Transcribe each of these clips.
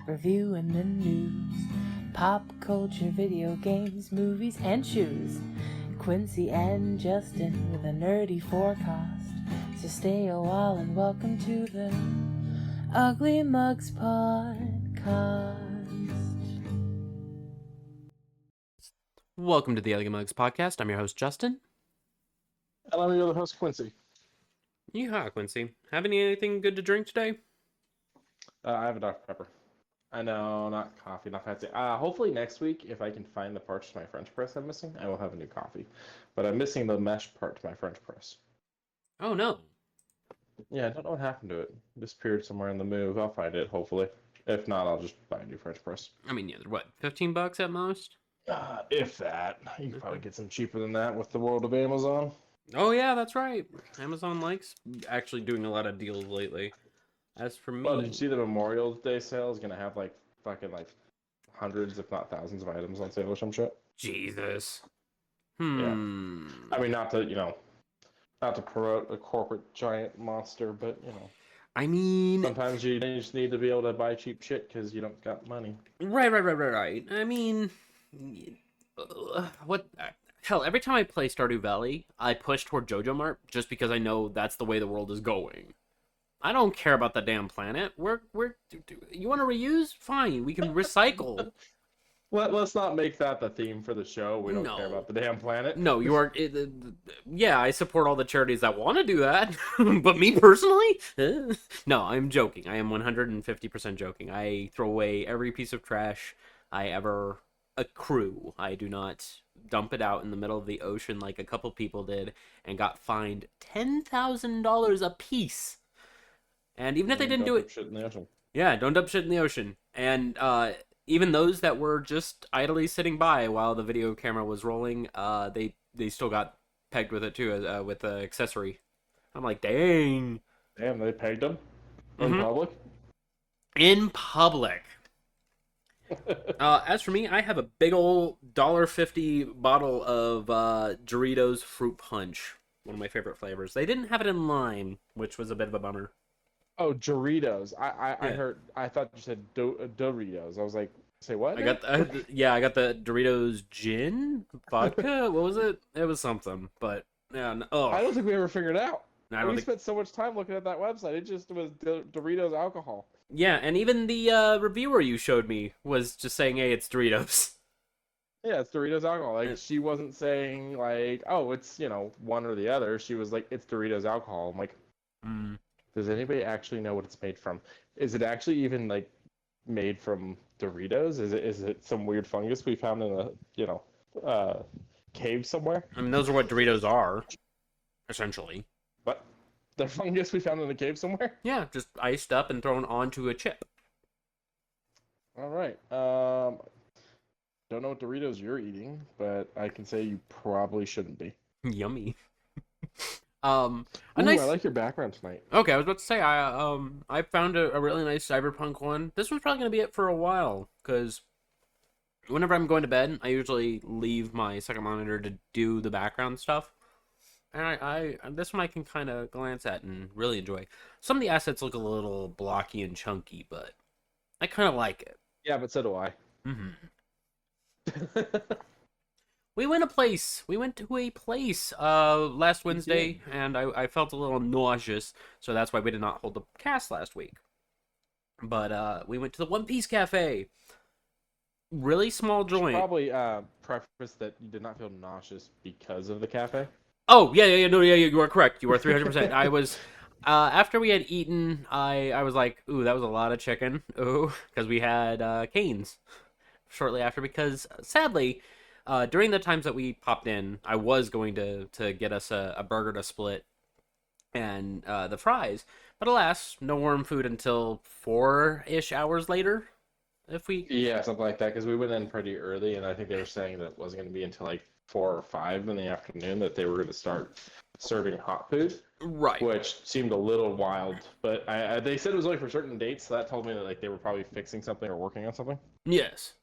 reviewing the news, pop culture, video games, movies, and shoes. Quincy and Justin with a nerdy forecast. So stay a while and welcome to the Ugly Mugs Podcast. Welcome to the Ugly Mugs Podcast. I'm your host, Justin. And I'm your other host, Quincy. Yeehaw, Quincy. Having anything good to drink today? I have a Dr. Pepper. I know, not coffee, not fancy. Hopefully next week, if I can find the parts to my French press I'm missing, I will have a new coffee. But I'm missing the mesh part to my French press. Oh, no. Yeah, I don't know what happened to it. It disappeared somewhere in the move. I'll find it, hopefully. If not, I'll just buy a new French press. I mean, yeah, what, $15 at most? If that. You can probably get some cheaper than that with the world of Amazon. Oh, yeah, that's right. Amazon likes actually doing a lot of deals lately. As for me... Well, did you see the Memorial Day sale is going to have, fucking hundreds, if not thousands of items on sale or some shit? Jesus. Yeah. I mean, not to promote a corporate giant monster, but, I mean... sometimes you just need to be able to buy cheap shit because you don't got money. Right. I mean... what... Hell, every time I play Stardew Valley, I push toward Jojo Mart just because I know that's the way the world is going. I don't care about the damn planet. You want to reuse? Fine, we can recycle. Let's not make that the theme for the show. We don't care about the damn planet. No, you are... yeah, I support all the charities that want to do that. But me personally? No, I'm joking. I am 150% joking. I throw away every piece of trash I ever accrue. I do not dump it out in the middle of the ocean like a couple people did and got fined $10,000 a piece. And even if they didn't do it... Shit in the ocean. Yeah, don't dump shit in the ocean. And even those that were just idly sitting by while the video camera was rolling, they still got pegged with it too, with the accessory. I'm like, dang. Damn, they pegged them? In public? In public. As for me, I have a big old $1.50 bottle of Doritos Fruit Punch. One of my favorite flavors. They didn't have it in lime, which was a bit of a bummer. Oh, Doritos. I thought you said Doritos. I was like, say what? I got the Doritos gin vodka. What was it? It was something, but yeah. I don't think we ever figured out. We spent so much time looking at that website. It just was Doritos alcohol. Yeah, and even the reviewer you showed me was just saying, "Hey, it's Doritos." Yeah, it's Doritos alcohol. Like, she wasn't saying oh, it's one or the other. She was like, it's Doritos alcohol. I'm like, Does anybody actually know what it's made from? Is it actually even made from Doritos? Is it some weird fungus we found in a cave somewhere? I mean, those are what Doritos are, essentially. But the fungus we found in a cave somewhere? Yeah, just iced up and thrown onto a chip. All right. Don't know what Doritos you're eating, but I can say you probably shouldn't be. Yummy. I like your background tonight. Okay, I was about to say I found a really nice cyberpunk one. This was probably gonna be it for a while because whenever I'm going to bed, I usually leave my second monitor to do the background stuff, and I this one I can kind of glance at and really enjoy. Some of the assets look a little blocky and chunky, but I kind of like it. Yeah, but so do I. We went to a place last Wednesday, and I felt a little nauseous, so that's why we did not hold the cast last week. But we went to the One Piece Cafe. Really small joint. Probably preface that you did not feel nauseous because of the cafe. Oh, yeah, you are correct. You are 300%. I was, after we had eaten, I was like, ooh, that was a lot of chicken. Ooh, because we had canes shortly after, because sadly... during the times that we popped in, I was going to get us a burger to split and the fries. But alas, no warm food until 4-ish hours later. Yeah, something like that, because we went in pretty early, and I think they were saying that it wasn't going to be until 4 or 5 in the afternoon that they were going to start serving hot food. Right. Which seemed a little wild, but they said it was only for certain dates, so that told me that they were probably fixing something or working on something. Yes.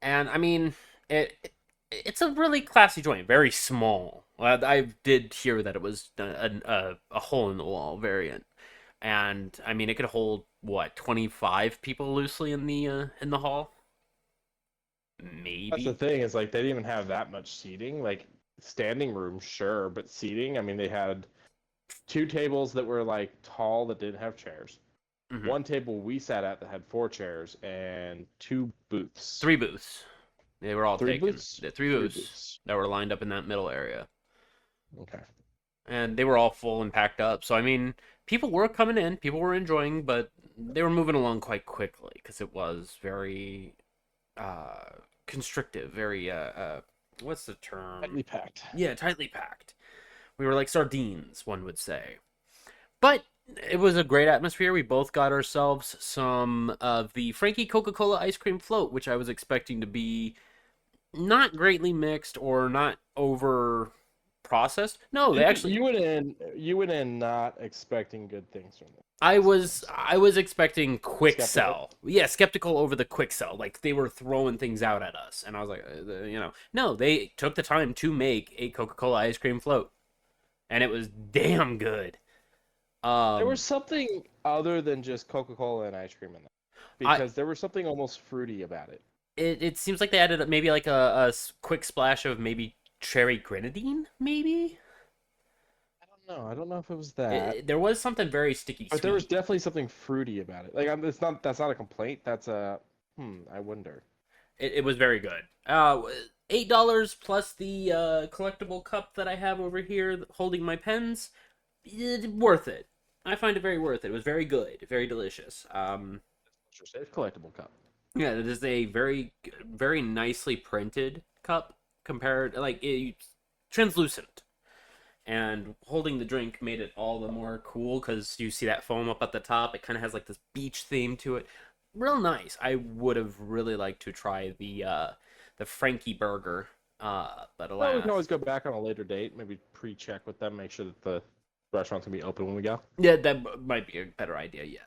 And, I mean, it's a really classy joint, very small. I did hear that it was a hole-in-the-wall variant. And, I mean, it could hold what, 25 people loosely in the hall. That's the Maybe. thing, is like they didn't even have that much seating. Like standing room, sure, but seating, I mean, they had 2 tables that were like tall that didn't have chairs. Hmm. One table we sat at that had 4 chairs and 2 booths. 3 booths. They were all Three taken. booths? The three Three booths booths. that were lined up in that middle area. Okay. And they were all full and packed up. So I mean, people were coming in, people were enjoying, but they were moving along quite quickly because it was very constrictive, very what's the term? Tightly packed. Yeah, tightly packed. We were like sardines, one would say. But it was a great atmosphere. We both got ourselves some of the Frankie Coca-Cola ice cream float, which I was expecting to be not greatly mixed or not over processed. No, they actually. You went in not expecting good things from them. I was expecting quick Skeptical? sell. Yeah, skeptical over the quick sell. Like they were throwing things out at us, and I was like, no, they took the time to make a Coca-Cola ice cream float, and it was damn good. There was something other than just Coca-Cola and ice cream in there, because there was something almost fruity about it. It seems like they added maybe like a quick splash of maybe cherry grenadine, maybe. I don't know if it was that. There was something very sticky But sweet. there was definitely something fruity about it. Like that's not a complaint. That's a I wonder. It was very good. $8 plus the collectible cup that I have over here holding my pens. Worth it. I find it very worth it. It was very good, very delicious. Safe collectible cup. Yeah, it is a very, very nicely printed cup compared, like, translucent. And holding the drink made it all the more cool because you see that foam up at the top. It kind of has like this beach theme to it. Real nice. I would have really liked to try the Frankie burger, but Well, alas. we can always go back on a later date. Maybe pre-check with them, make sure that the restaurant's gonna be open when we go. Yeah, that might be a better idea. Yes.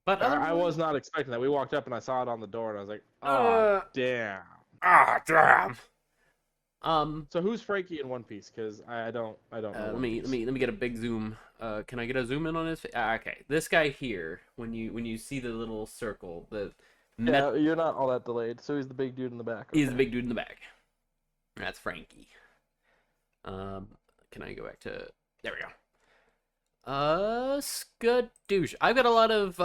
But I was not expecting that. We walked up and I saw it on the door, and I was like, "Oh, damn!" Damn. So who's Frankie in One Piece? Because I don't know. Let me get a big zoom. Can I get a zoom in on his face? Okay, this guy here. When you see the little circle, Yeah, you're not all that delayed. So he's the big dude in the back. He's the big dude in the back. That's Frankie. Can I go back to? There we go. Skadoosh. I've got a lot of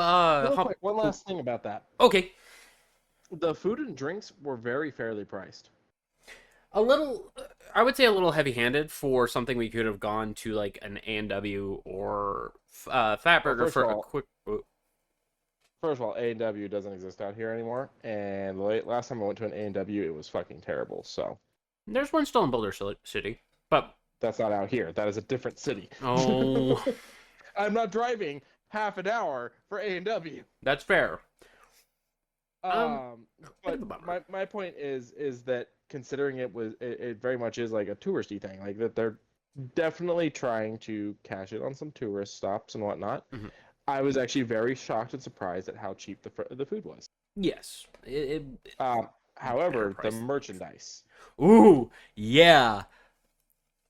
One last thing about that. Okay. The food and drinks were very fairly priced. A little, I would say a little heavy-handed for something we could have gone to like an A&W or Fat Burger for a quick. First of all, A&W doesn't exist out here anymore, and last time I went to an A&W, it was fucking terrible. So there's one still in Boulder City, but that's not out here. That is a different city. Oh, I'm not driving half an hour for A&W. That's fair. But my point is that considering it very much is like a touristy thing, like that they're definitely trying to cash it on some tourist stops and whatnot. Mm-hmm. I was actually very shocked and surprised at how cheap the food was. Yes. However, the merchandise. Ooh, yeah.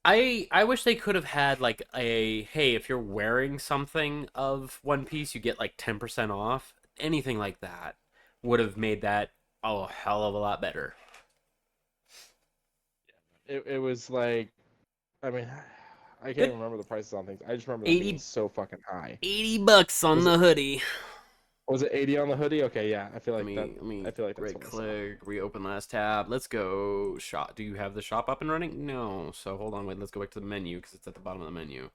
I wish they could have had like hey, if you're wearing something of One Piece, you get like 10% off. Anything like that would have made that a hell of a lot better. It was like, I mean, I can't remember the prices on things. I just remember them being so fucking high. $80 on the hoodie. Was it 80 on the hoodie? Okay, yeah. I feel like I feel like that's right click, reopen last tab. Let's go shop. Do you have the shop up and running? No. So hold on, wait. Let's go back to the menu because it's at the bottom of the menu.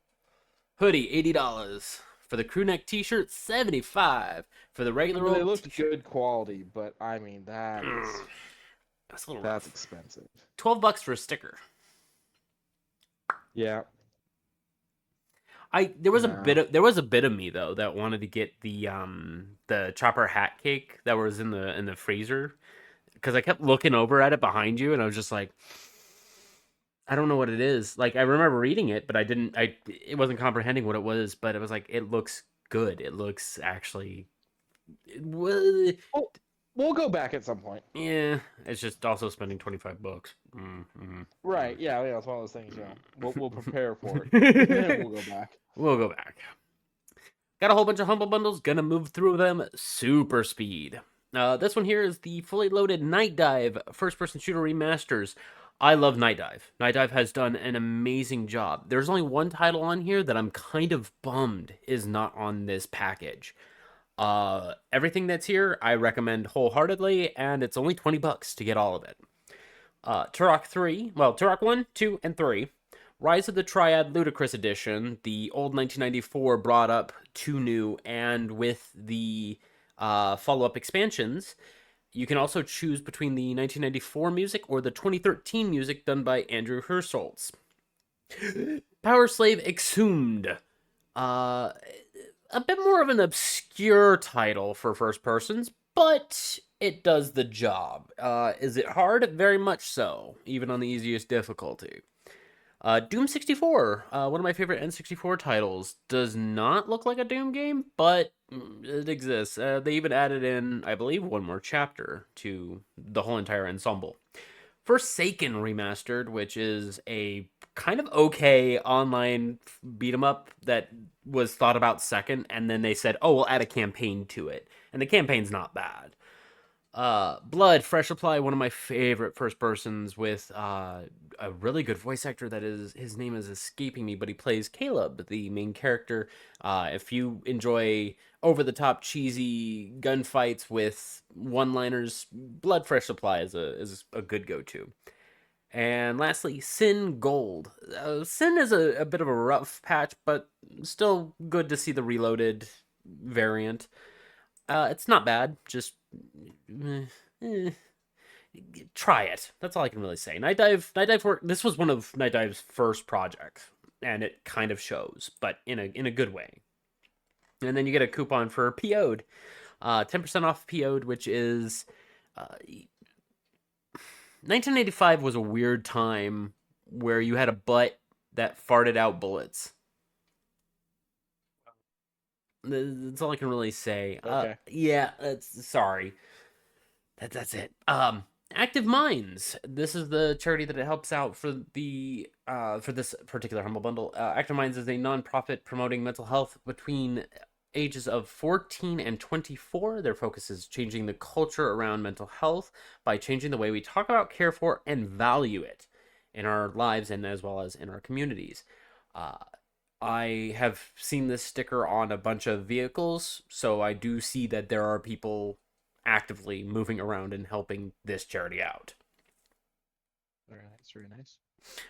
Hoodie, $80. For the crew neck T-shirt, $75. For the regular old. They looked good quality, but I mean that's a little that's rough. expensive. $12 for a sticker. Yeah. There was a bit of me though that wanted to get the chopper hat cake that was in the freezer because I kept looking over at it behind you and I was just like, I don't know what it is. Like I remember reading it, but it wasn't comprehending what it was. But it was like it looks good. It looks actually. We'll go back at some point. Yeah, it's just also spending $25. Right? Yeah, it's one of those things. We'll prepare for it. And we'll go back. We'll go back. Got a whole bunch of Humble Bundles, gonna move through them super speed. This one here is the fully loaded Night Dive first-person shooter remasters. I love Night Dive. Night Dive has done an amazing job. There's only one title on here that I'm kind of bummed is not on this package. Everything that's here, I recommend wholeheartedly, and it's only $20 to get all of it. Turok 1, 2, and 3. Rise of the Triad Ludicrous Edition, the old 1994 brought up 2 new, and with the follow-up expansions, you can also choose between the 1994 music or the 2013 music done by Andrew Hirschholz. Power Slave Exhumed. A bit more of an obscure title for first persons, but it does the job. Is it hard? Very much so, even on the easiest difficulty. Doom 64, one of my favorite N64 titles, does not look like a Doom game, but it exists. They even added in, I believe, one more chapter to the whole entire ensemble. Forsaken Remastered, which is a kind of okay online beat 'em up that was thought about second, and then they said, oh, we'll add a campaign to it. And the campaign's not bad. Blood, Fresh Supply, one of my favorite first persons with a really good voice actor that is, his name is escaping me, but he plays Caleb, the main character. If you enjoy over-the-top cheesy gunfights with one-liners, Blood, Fresh Supply is a good go-to. And lastly, Sin Gold. Sin is a bit of a rough patch, but still good to see the reloaded variant. It's not bad, just try it. That's all I can really say. Night Dive this was one of Night Dive's first projects, and it kind of shows, but in a good way. And then you get a coupon for PO'd. 10% off PO'd, which is 1985 was a weird time where you had a butt that farted out bullets. That's all I can really say. Okay. Yeah, sorry. That's it. Active Minds. This is the charity that it helps out for the for this particular Humble Bundle. Active Minds is a nonprofit promoting mental health between ages of 14 and 24. Their focus is changing the culture around mental health by changing the way we talk about, care for, and value it in our lives and as well as in our communities. I have seen this sticker on a bunch of vehicles, so I do see that there are people actively moving around and helping this charity out. Very nice, very nice.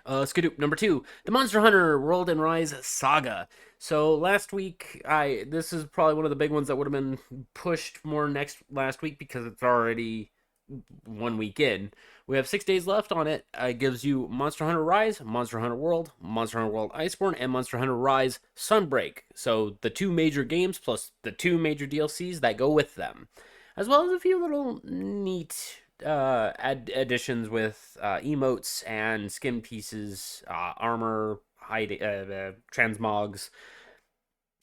Skadoop, number 2, the Monster Hunter World and Rise Saga. So last week, this is probably one of the big ones that would have been pushed more last week because it's already 1 week in. We have 6 days left on it. It gives you Monster Hunter Rise, Monster Hunter World Iceborne, and Monster Hunter Rise Sunbreak. So the 2 major games plus the 2 major DLCs that go with them, as well as a few little neat additions with emotes and skin pieces, armor, transmogs.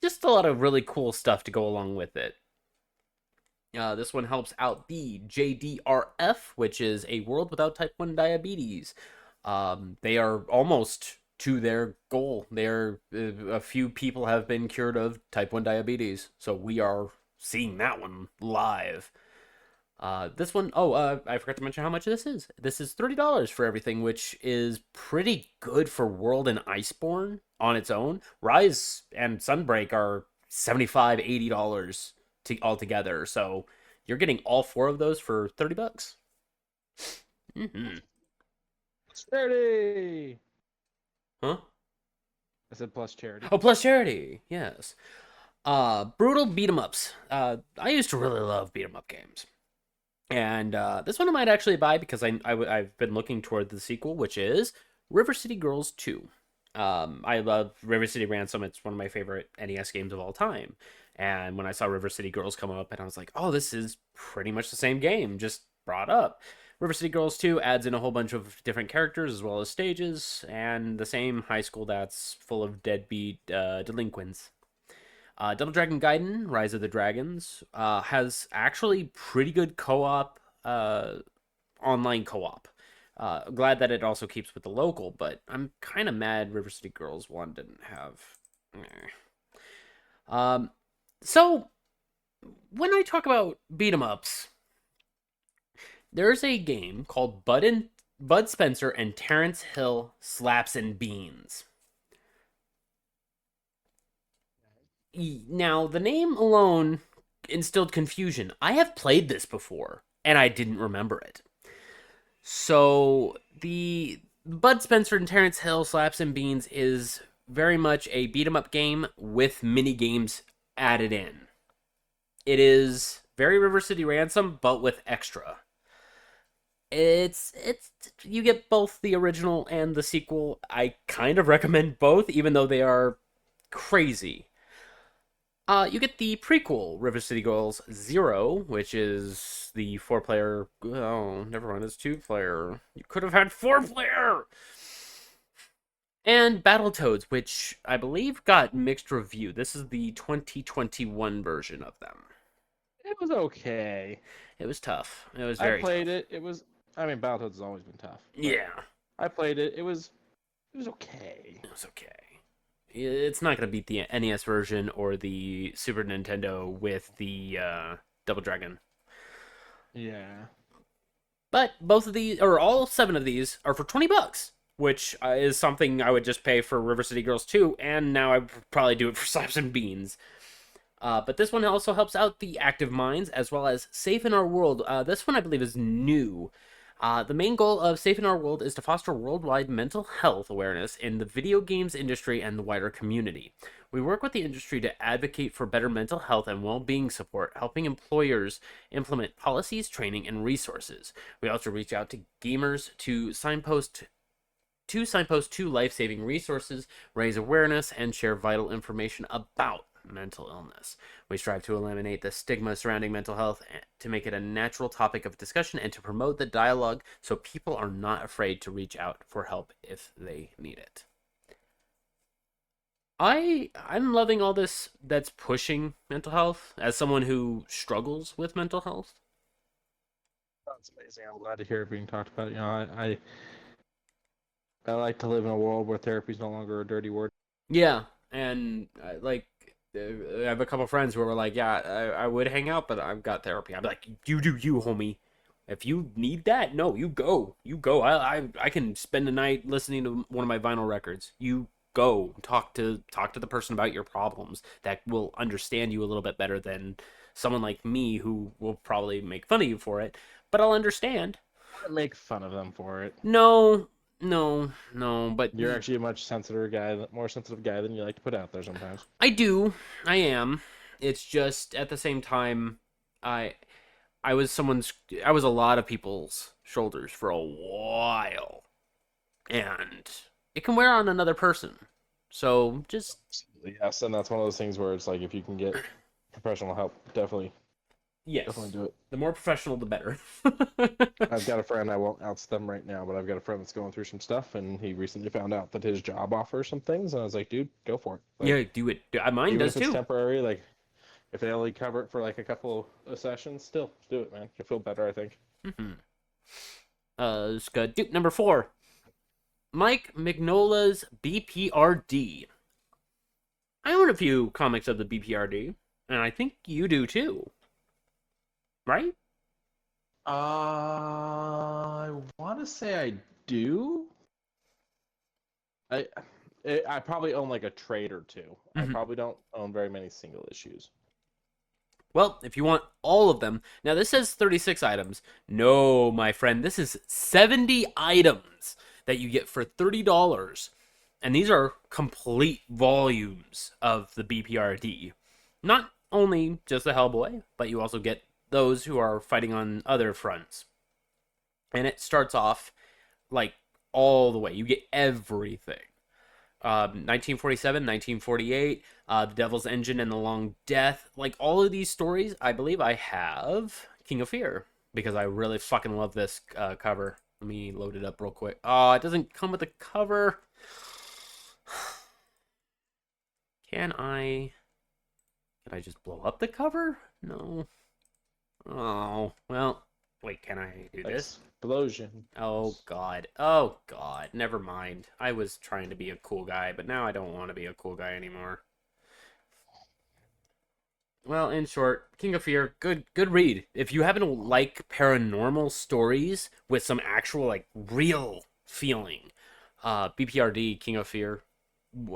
Just a lot of really cool stuff to go along with it. This one helps out the JDRF, which is a world without type 1 diabetes. They are almost to their goal. A few people have been cured of type 1 diabetes, so we are seeing that one live. This one, I forgot to mention how much this is. This is $30 for everything, which is pretty good for World and Iceborne on its own. Rise and Sunbreak are $75, $80 altogether, so you're getting all 4 of those for $30. Mm-hmm. Charity! Huh? I said plus charity. Oh, plus charity, yes. Brutal beat 'em ups. I used to really love beat 'em up games. And this one I might actually buy because I've been looking toward the sequel, which is River City Girls 2. I love River City Ransom. It's one of my favorite NES games of all time. And when I saw River City Girls come up, and I was like, oh, this is pretty much the same game, just brought up. River City Girls 2 adds in a whole bunch of different characters as well as stages, and the same high school that's full of deadbeat delinquents. Double Dragon Gaiden, Rise of the Dragons, has actually pretty good co-op, online co-op. Glad that it also keeps with the local, but I'm kind of mad River City Girls 1 didn't have. So, when I talk about beat 'em ups, there's a game called Bud Spencer and Terrence Hill Slaps and Beans. Now, the name alone instilled confusion. I have played this before, and I didn't remember it. So, the Bud Spencer and Terrence Hill Slaps and Beans is very much a beat 'em up game with mini games added in. It is very River City Ransom, but with extra. It's you get both the original and the sequel. I kind of recommend both, even though they are crazy. You get the prequel, River City Girls Zero, which is the 4-player. Oh, never mind, it's 2-player. You could have had 4-player! And Battletoads, which I believe got mixed review. This is the 2021 version of them. It was okay. It was tough. It was very I played tough. it. It was. I mean, Battletoads has always been tough. Yeah. I played it. It was okay. It was okay. It's not going to beat the NES version or the Super Nintendo with the Double Dragon. Yeah. But both of these, or all 7 of these, are for $20, which is something I would just pay for River City Girls 2, and now I probably do it for Slaps and Beans. But this one also helps out the Active Minds, as well as Safe in Our World. This one, I believe, is new. The main goal of Safe in Our World is to foster worldwide mental health awareness in the video games industry and the wider community. We work with the industry to advocate for better mental health and well-being support, helping employers implement policies, training, and resources. We also reach out to gamers to signpost to life-saving resources, raise awareness, and share vital information about mental illness. We strive to eliminate the stigma surrounding mental health, to make it a natural topic of discussion, and to promote the dialogue so people are not afraid to reach out for help if they need it. I'm loving all this that's pushing mental health as someone who struggles with mental health. That's amazing. I'm glad to hear it being talked about. You know, I like to live in a world where therapy is no longer a dirty word. Yeah, and I have a couple friends who are like, yeah, I would hang out, but I've got therapy. I'm like, you do you, homie. If you need that, no, you go. You go. I can spend the night listening to one of my vinyl records. You go. Talk to the person about your problems that will understand you a little bit better than someone like me who will probably make fun of you for it, but I'll understand. Make fun of them for it. No, but You're actually a much more sensitive guy than you like to put out there sometimes. I do. I am. It's just at the same time, I I was a lot of people's shoulders for a while, and it can wear on another person. So just Yes, and that's one of those things where it's like if you can get professional help, definitely yes, do it. the more professional, the better. I've got a friend, I won't out them right now, but I've got a friend that's going through some stuff, and he recently found out that his job offers some things, and I was like, dude, go for it. Like, Yeah, do it. Mine even does if it's too. temporary, like if they only cover it for like a couple of sessions, still do it, man. You'll feel better, I think. Mm-hmm. Let's go. Duke number 4. Mike Mignola's BPRD. I own a few comics of the BPRD, and I think you do too. Right? I want to say I do. I I probably own like a trade or two. I probably don't own very many single issues. Well, if you want all of them, now this says 36 items. No, my friend, this is 70 items that you get for $30. And these are complete volumes of the BPRD. Not only just the Hellboy, but you also get those who are fighting on other fronts. And it starts off like all the way. You get everything. 1947, 1948, The Devil's Engine and The Long Death. Like all of these stories, I believe I have King of Fear because I really fucking love this cover. Let me load it up real quick. Oh, it doesn't come with a cover. Can I just blow up the cover? No. Oh, well. Wait, can I do this? Explosion. Oh god. Oh god. Never mind. I was trying to be a cool guy, but now I don't want to be a cool guy anymore. Well, in short, King of Fear, good read. If you happen to like paranormal stories with some actual like real feeling, BPRD King of Fear,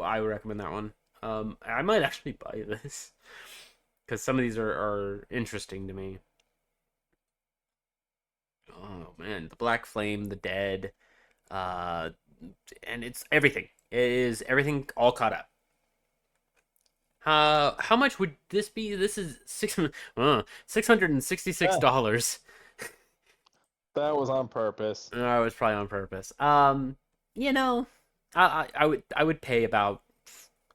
I would recommend that one. I might actually buy this because some of these are interesting to me. Oh man, the Black Flame, the Dead, uh, and it's everything. It is everything all caught up. How much would this be? This is $666. Yeah, that was on purpose. It was probably on purpose. You know, I would pay about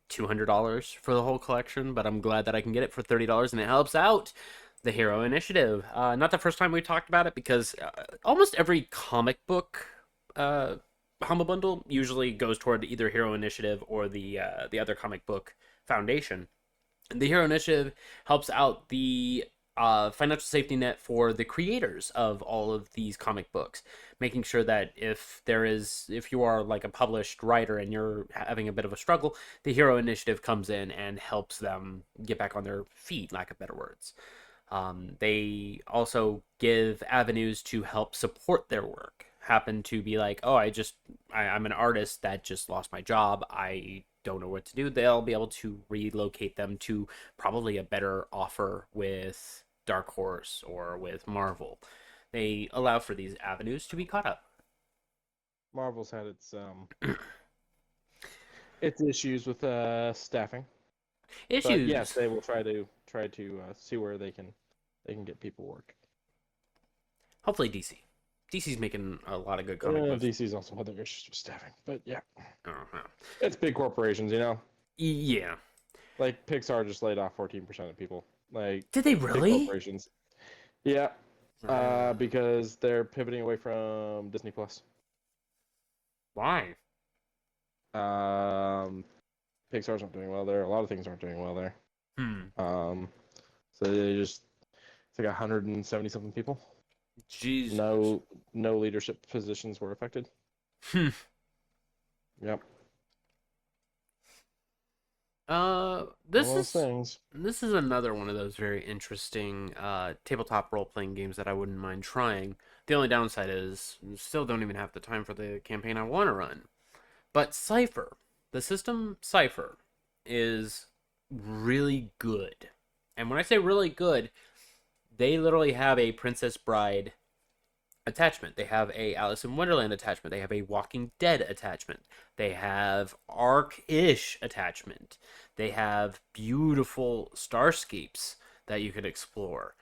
$200 for the whole collection, but I'm glad that I can get it for $30, and it helps out the Hero Initiative. Not the first time we talked about it because almost every comic book Humble Bundle usually goes toward either Hero Initiative or the other comic book foundation. The Hero Initiative helps out the financial safety net for the creators of all of these comic books, making sure that if you are like a published writer and you're having a bit of a struggle, the Hero Initiative comes in and helps them get back on their feet, lack of better words. They also give avenues to help support their work. Happen to be like, oh, I'm an artist that just lost my job. I don't know what to do. They'll be able to relocate them to probably a better offer with Dark Horse or with Marvel. They allow for these avenues to be caught up. Marvel's had its issues with staffing, but yes, Issues. they will try to see where they can get people work. Hopefully DC. DC's making a lot of good comic books. DC's also had their issues with staffing, but yeah, Uh-huh. it's big corporations, you know. Yeah. Like Pixar just laid off 14% of people. Like Did they big really? corporations. Yeah, because they're pivoting away from Disney Plus. Why? Um, Pixar's not doing well there. A lot of things aren't doing well there. Hmm. Um, so it's like 170 something people. Jeez. No leadership positions were affected. Hmm. Yep. This One of those is things. this is another one of those very interesting tabletop role playing games that I wouldn't mind trying. The only downside is still don't even have the time for the campaign I want to run. But Cypher, the system Cypher, is really good. And when I say really good, they literally have a Princess Bride attachment. They have a Alice in Wonderland attachment. They have a Walking Dead attachment. They have Ark-ish attachment. They have beautiful starscapes that you could explore.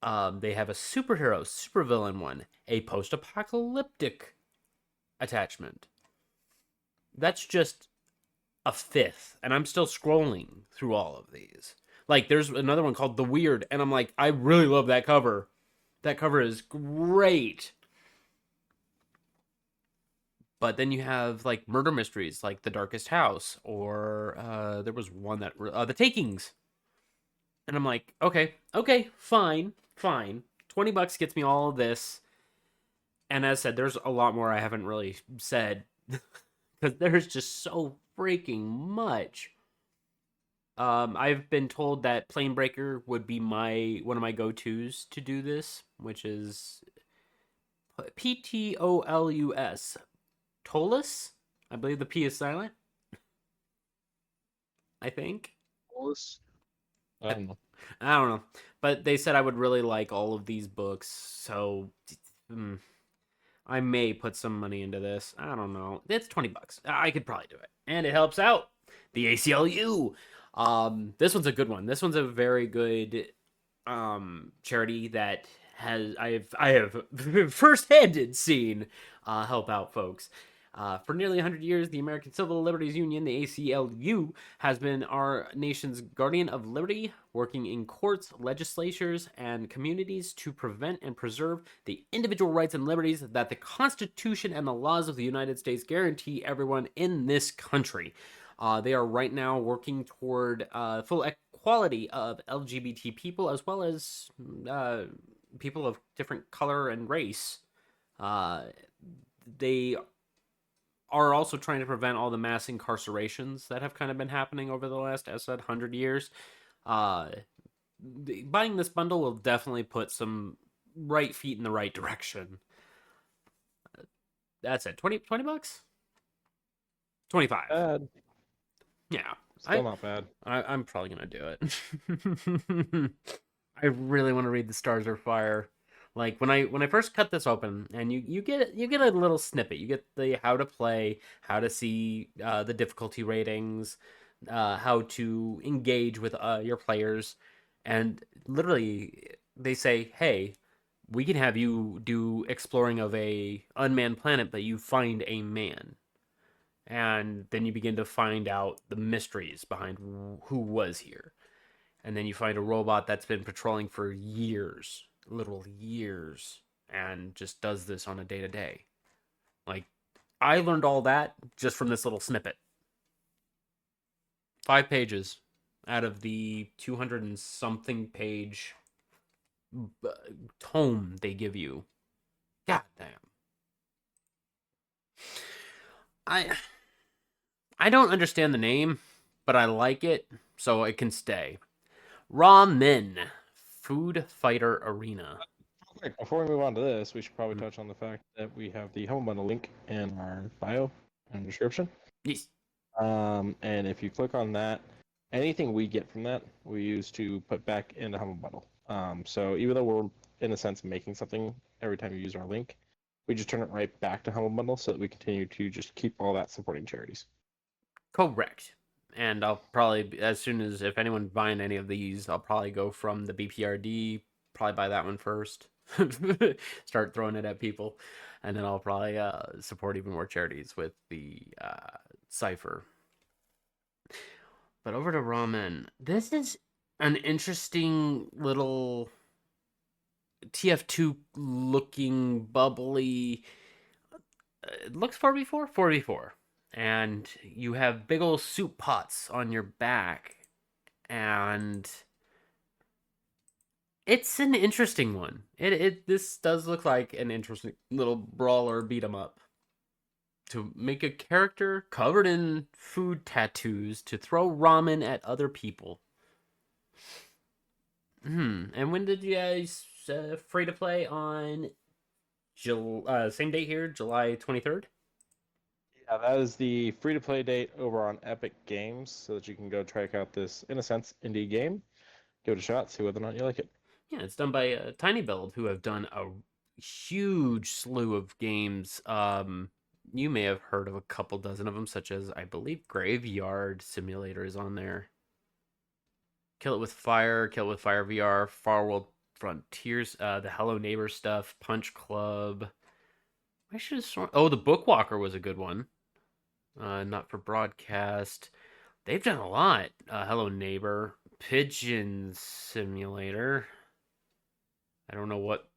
They have a superhero, supervillain one, a post-apocalyptic attachment. That's just a fifth, and I'm still scrolling through all of these. Like, there's another one called The Weird, and I'm like, I really love that cover. That cover is great. But then you have like murder mysteries, like The Darkest House, or there was one that The Takings, and I'm like, okay, fine. $20 gets me all of this, and as said, there's a lot more I haven't really said because there's just so freaking much. I've been told that Planebreaker would be one of my go-tos to do this, which is Ptolus. Tolus? I believe the P is silent. I think. I don't know. I don't know. But they said I would really like all of these books, so I may put some money into this. I don't know. It's $20. I could probably do it. And it helps out the ACLU. This one's a good one. This one's a very good charity that I have first-handed seen help out folks. For nearly 100 years, the American Civil Liberties Union, the ACLU, has been our nation's guardian of liberty, working in courts, legislatures, and communities to prevent and preserve the individual rights and liberties that the Constitution and the laws of the United States guarantee everyone in this country. They are right now working toward full equality of LGBT people as well as people of different color and race. They are also trying to prevent all the mass incarcerations that have kind of been happening over the last, as I said, 100 years. Buying this bundle will definitely put some right feet in the right direction. That's it. 20 bucks? 25. Bad. Yeah. Still not bad. I'm probably gonna do it. I really want to read The Stars Are Fire. Like when I first cut this open, and you get a little snippet. You get the how to play, how to see the difficulty ratings, how to engage with your players, and literally they say, "Hey, we can have you do exploring of a unmanned planet, but you find a man." And then you begin to find out the mysteries behind who was here. And then you find a robot that's been patrolling for years, literal years, and just does this on a day to day. Like, I learned all that just from this little snippet. 5 pages out of the 200 and something page tome they give you. God damn. I don't understand the name, but I like it, so it can stay. Ramen, Food Fighter Arena. Quick, before we move on to this, we should probably touch on the fact that we have the Humble Bundle link in our bio and description. Yes. And if you click on that, anything we get from that, we use to put back into Humble Bundle. So even though we're, in a sense, making something every time you use our link, we just turn it right back to Humble Bundle so that we continue to just keep all that supporting charities. Correct. And I'll probably, as soon as, if anyone buying any of these, I'll probably go from the BPRD, probably buy that one first, start throwing it at people, and then I'll probably support even more charities with the Cypher. But over to Ramen. This is an interesting little TF2 looking bubbly. It looks 4v4? 4v4. And you have big old soup pots on your back. And it's an interesting one. This does look like an interesting little brawler beat 'em up. To make a character covered in food tattoos to throw ramen at other people. And when did you guys free to play on same date here, July 23rd? Yeah, that is the free to play date over on Epic Games, so that you can go check out this, in a sense, indie game. Give it a shot, see whether or not you like it. Yeah, it's done by Tiny Build, who have done a huge slew of games. You may have heard of a couple dozen of them, such as, I believe, Graveyard Simulator is on there. Kill It With Fire VR, Far World Frontiers, the Hello Neighbor stuff, Punch Club. I should have sworn. Oh, the Bookwalker was a good one. Not for broadcast. They've done a lot. Hello Neighbor, Pigeon Simulator. I don't know what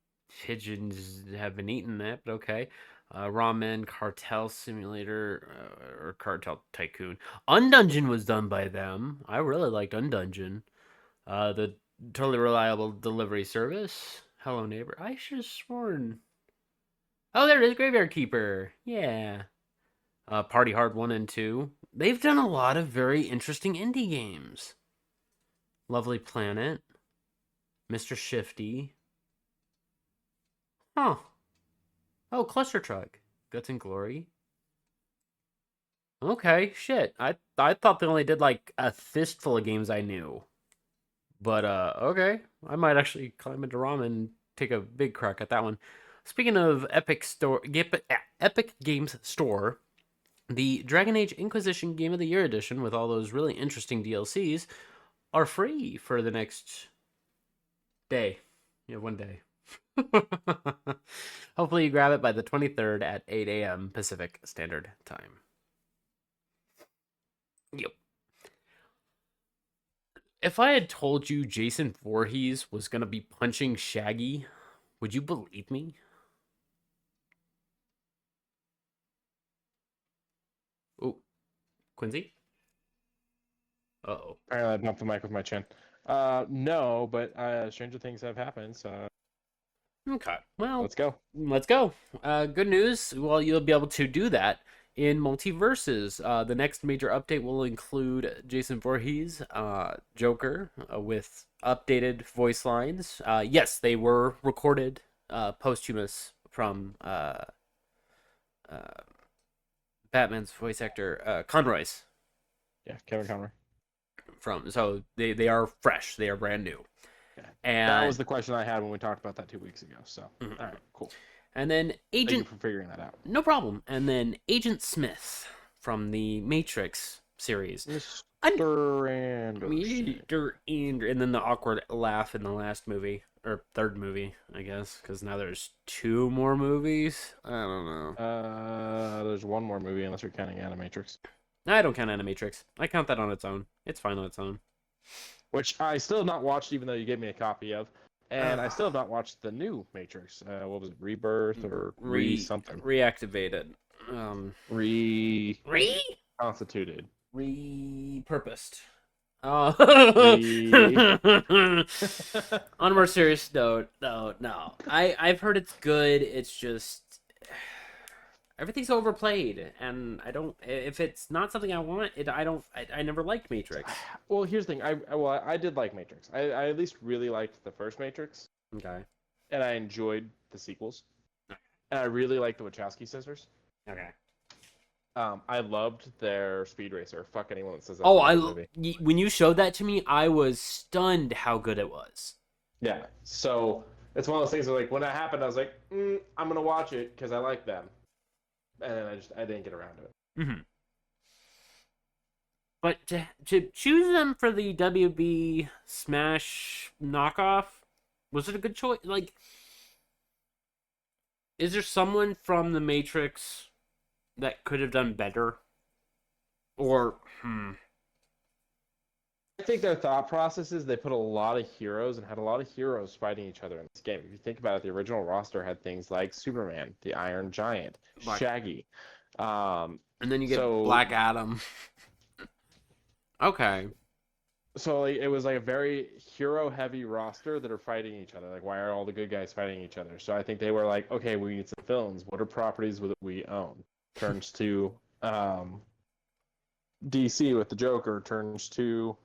pigeons have been eating that, but okay. Ramen, Cartel Simulator, or Cartel Tycoon. Undungeon was done by them. I really liked Undungeon. The Totally Reliable Delivery Service. Hello Neighbor. I should have sworn. Oh, there it is, Graveyard Keeper. Yeah. Party Hard 1 and 2. They've done a lot of very interesting indie games. Lovely Planet. Mr. Shifty. Huh. Oh, Cluster Truck. Guts and Glory. Okay, shit. I thought they only did like a fistful of games I knew. But, okay. I might actually climb into Ramen and take a big crack at that one. Speaking of Epic Games Store, the Dragon Age Inquisition Game of the Year edition with all those really interesting DLCs are free for the next day. You have one day. Hopefully you grab it by the 23rd at 8 a.m. Pacific Standard Time. Yep. If I had told you Jason Voorhees was going to be punching Shaggy, would you believe me? Oh, Quincy? Uh-oh. Apparently I bumped the mic with my chin. No, but stranger things have happened, so... Okay, well... Let's go. Let's go. Good news. Well, you'll be able to do that In Multiverses, the next major update will include Jason Voorhees, Joker, with updated voice lines. Yes, they were recorded posthumous from Batman's voice actor, Conroy's. Yeah, Kevin Conroy. So they are fresh. They are brand new. Yeah. And that was the question I had when we talked about that 2 weeks ago. So, all right, cool. And then Thank you for figuring that out. No problem. And then Agent Smith from the Matrix series. Mr. Anderson. And then the awkward laugh in the last movie. Or third movie, I guess. Because now there's 2 more movies. I don't know. There's 1 more movie unless you're counting Animatrix. I don't count Animatrix. I count that on its own. It's fine on its own. Which I still have not watched, even though you gave me a copy of. And I still have not watched the new Matrix. What was it? Rebirth or something? Reactivated. Reconstituted. Repurposed. On a more serious note, no. I've heard it's good. It's just everything's overplayed, and I don't. If it's not something I want, I never liked Matrix. Well, here's the thing. I did like Matrix. I at least really liked the first Matrix. Okay. And I enjoyed the sequels. And I really liked the Wachowski sisters. Okay. I loved their Speed Racer. Fuck anyone that says that. Oh, when you showed that to me, I was stunned how good it was. Yeah. So it's one of those things where, like, when that happened, I was like, I'm gonna watch it because I like them. And then I didn't get around to it. Mm-hmm. But to choose them for the WB Smash knockoff, was it a good choice? Like, is there someone from the Matrix that could have done better? Or, I think their thought process is they put a lot of heroes and had a lot of heroes fighting each other in this game. If you think about it, the original roster had things like Superman, the Iron Giant, Shaggy. And then you get Black Adam. Okay. So like, it was like a very hero-heavy roster that are fighting each other. Like, why are all the good guys fighting each other? So I think they were like, okay, we need some villains. What are properties that we own? Turns to DC with the Joker. Turns to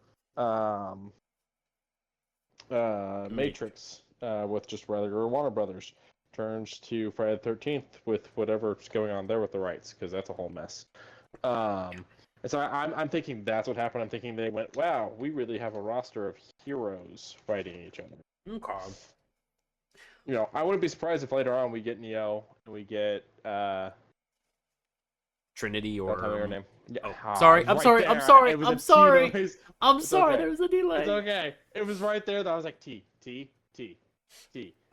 Matrix with just regular Warner Brothers. Turns to Friday the 13th with whatever's going on there with the rights, because that's a whole mess. And so I'm thinking that's what happened. I'm thinking they went, wow, we really have a roster of heroes fighting each other. Okay. You know, I wouldn't be surprised if later on we get Neo and we get Trinity or her name. Yeah. I'm sorry. There, There's a delay. It's okay. It was right there that I was like T.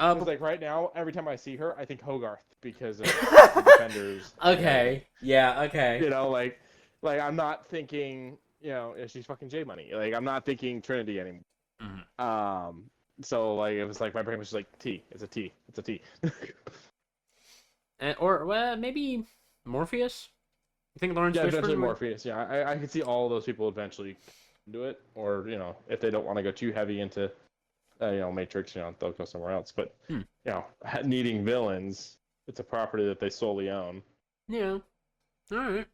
Because like right now, every time I see her, I think Hogarth because of the Defenders. Okay. Yeah. Okay. You know, like I'm not thinking, you know, she's fucking J Money. Like, I'm not thinking Trinity anymore. Mm-hmm. So like it was like my brain was just like T. It's a T. Or maybe Morpheus. You think Lawrence Fishburne? Eventually Morpheus. Yeah, I could see all of those people eventually do it, or you know, if they don't want to go too heavy into, you know, Matrix, you know, they'll go somewhere else. But you know, needing villains, it's a property that they solely own. Yeah. All right.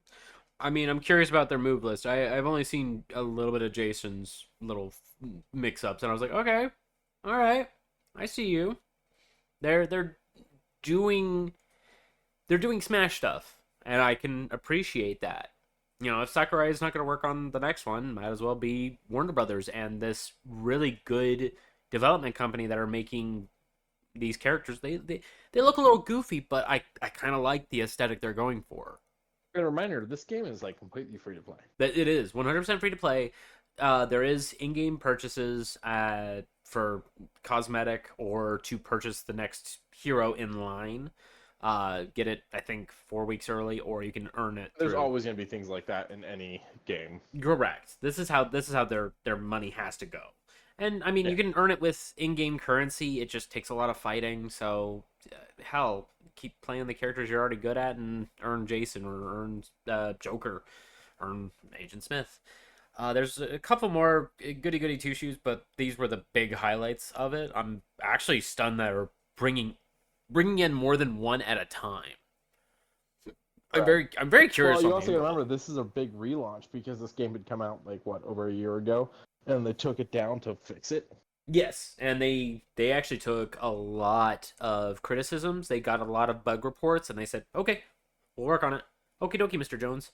I mean, I'm curious about their move list. I've only seen a little bit of Jason's little mix-ups, and I was like, okay, all right, I see you. They're doing Smash stuff, and I can appreciate that. You know, if Sakurai is not going to work on the next one, might as well be Warner Brothers and this really good development company that are making these characters. They look a little goofy, but I kind of like the aesthetic they're going for. A reminder, this game is like completely free to play. It is 100% free to play. There is in-game purchases for cosmetic or to purchase the next hero in line. Get it, I think, 4 weeks early, or you can earn it. There's always going to be things like that in any game. Correct. This is how their money has to go. And I mean, you can earn it with in-game currency. It just takes a lot of fighting. So, hell, keep playing the characters you're already good at and earn Jason or earn Joker, earn Agent Smith. There's a couple more goody two-shoes, but these were the big highlights of it. I'm actually stunned that we're bringing in more than one at a time. I'm very curious. Well, you on also the got to remember this is a big relaunch because this game had come out like what, over a year ago, and they took it down to fix it. Yes, and they actually took a lot of criticisms. They got a lot of bug reports, and they said, "Okay, we'll work on it." Okie dokie, Mr. Jones.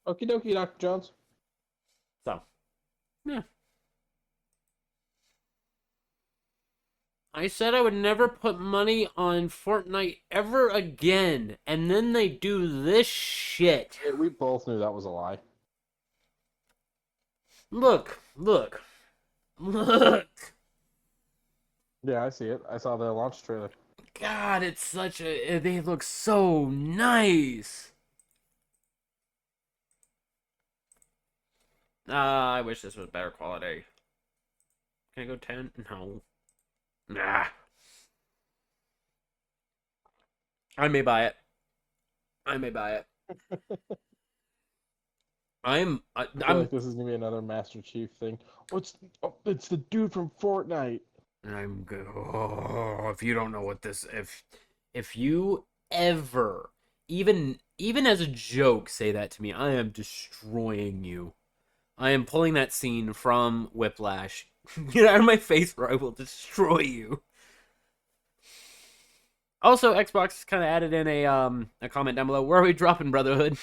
Okie dokie, Dr. Jones. So, yeah. I said I would never put money on Fortnite ever again, and then they do this shit. Yeah, we both knew that was a lie. Look, look, look. Yeah, I see it. I saw the launch trailer. God, it's such a. They look so nice. I wish this was better quality. Can I go 10? No. Nah. I may buy it. I may buy it. I'm. I feel I'm. like this is gonna be another Master Chief thing. It's the dude from Fortnite. I'm good. Oh, if you don't know what this, if you ever, even as a joke, say that to me, I am destroying you. I am pulling that scene from Whiplash. Get out of my face, or I will destroy you. Also, Xbox kind of added in a comment down below. Where are we dropping Brotherhood?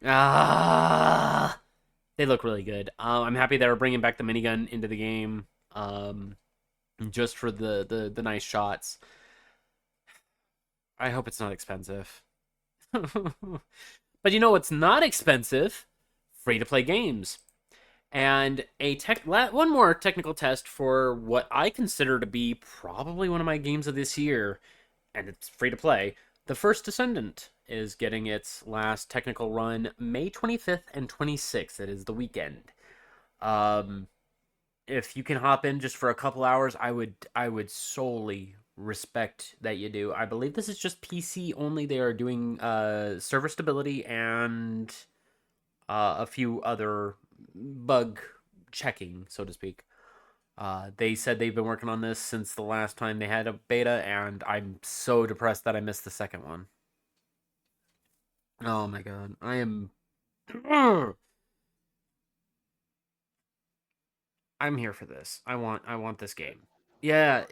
Ah. They look really good. I'm happy that we're bringing back the minigun into the game, just for the nice shots. I hope it's not expensive. But you know what's not expensive? Free-to-play games. And one more technical test for what I consider to be probably one of my games of this year, and it's free-to-play. The First Descendant is getting its last technical run May 25th and 26th. It is the weekend. If you can hop in just for a couple hours, I would solely respect that you do. I believe this is just PC only. They are doing server stability and a few other bug checking, so to speak. They said they've been working on this since the last time they had a beta, and I'm so depressed that I missed the second one. Oh my god, I am. I'm here for this. I want this game. Yeah,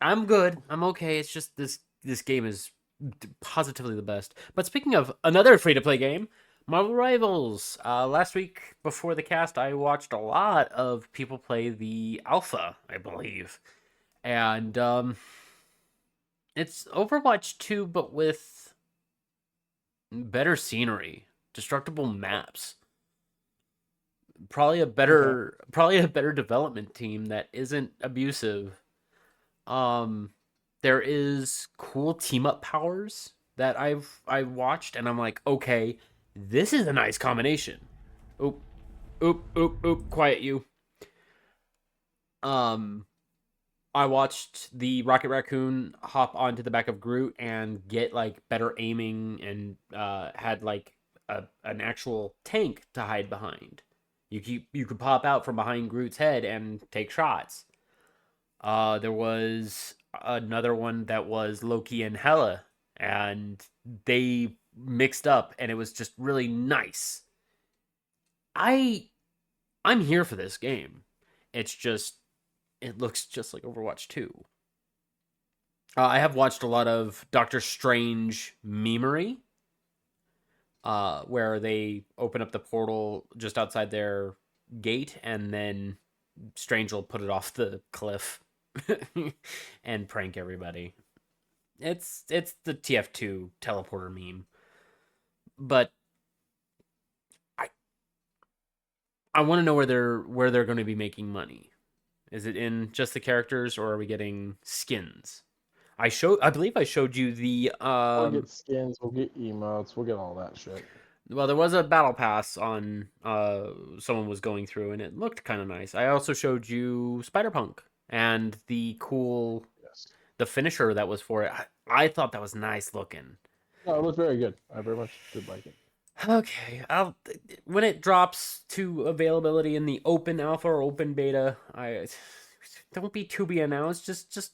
I'm good. I'm okay. It's just this game is positively the best. But speaking of another free to play game, Marvel Rivals. Last week before the cast, I watched a lot of people play the alpha, I believe, and it's Overwatch 2, but with better scenery, destructible maps. Probably a better development team that isn't abusive. There is cool team up powers that I've watched, and I'm like, okay, this is a nice combination. Oop, oop, oop, oop, quiet you. I watched the Rocket Raccoon hop onto the back of Groot and get like better aiming, and had like an actual tank to hide behind. You could pop out from behind Groot's head and take shots. There was another one that was Loki and Hela, and they mixed up, and it was just really nice. I'm here for this game. It looks just like Overwatch 2. I have watched a lot of Doctor Strange memery, where they open up the portal just outside their gate, and then Strange will put it off the cliff and prank everybody. It's the TF2 teleporter meme. But I want to know where they're going to be making money. Is it in just the characters, or are we getting skins? I believe I showed you the We'll get skins, we'll get emotes, we'll get all that shit. Well, there was a battle pass on someone was going through, and it looked kind of nice. I also showed you Spider-Punk and the cool the finisher that was for it. I thought that was nice looking. No, it looked very good. I very much did like it. Okay, when it drops to availability in the open alpha or open beta, I don't be to be announced. Just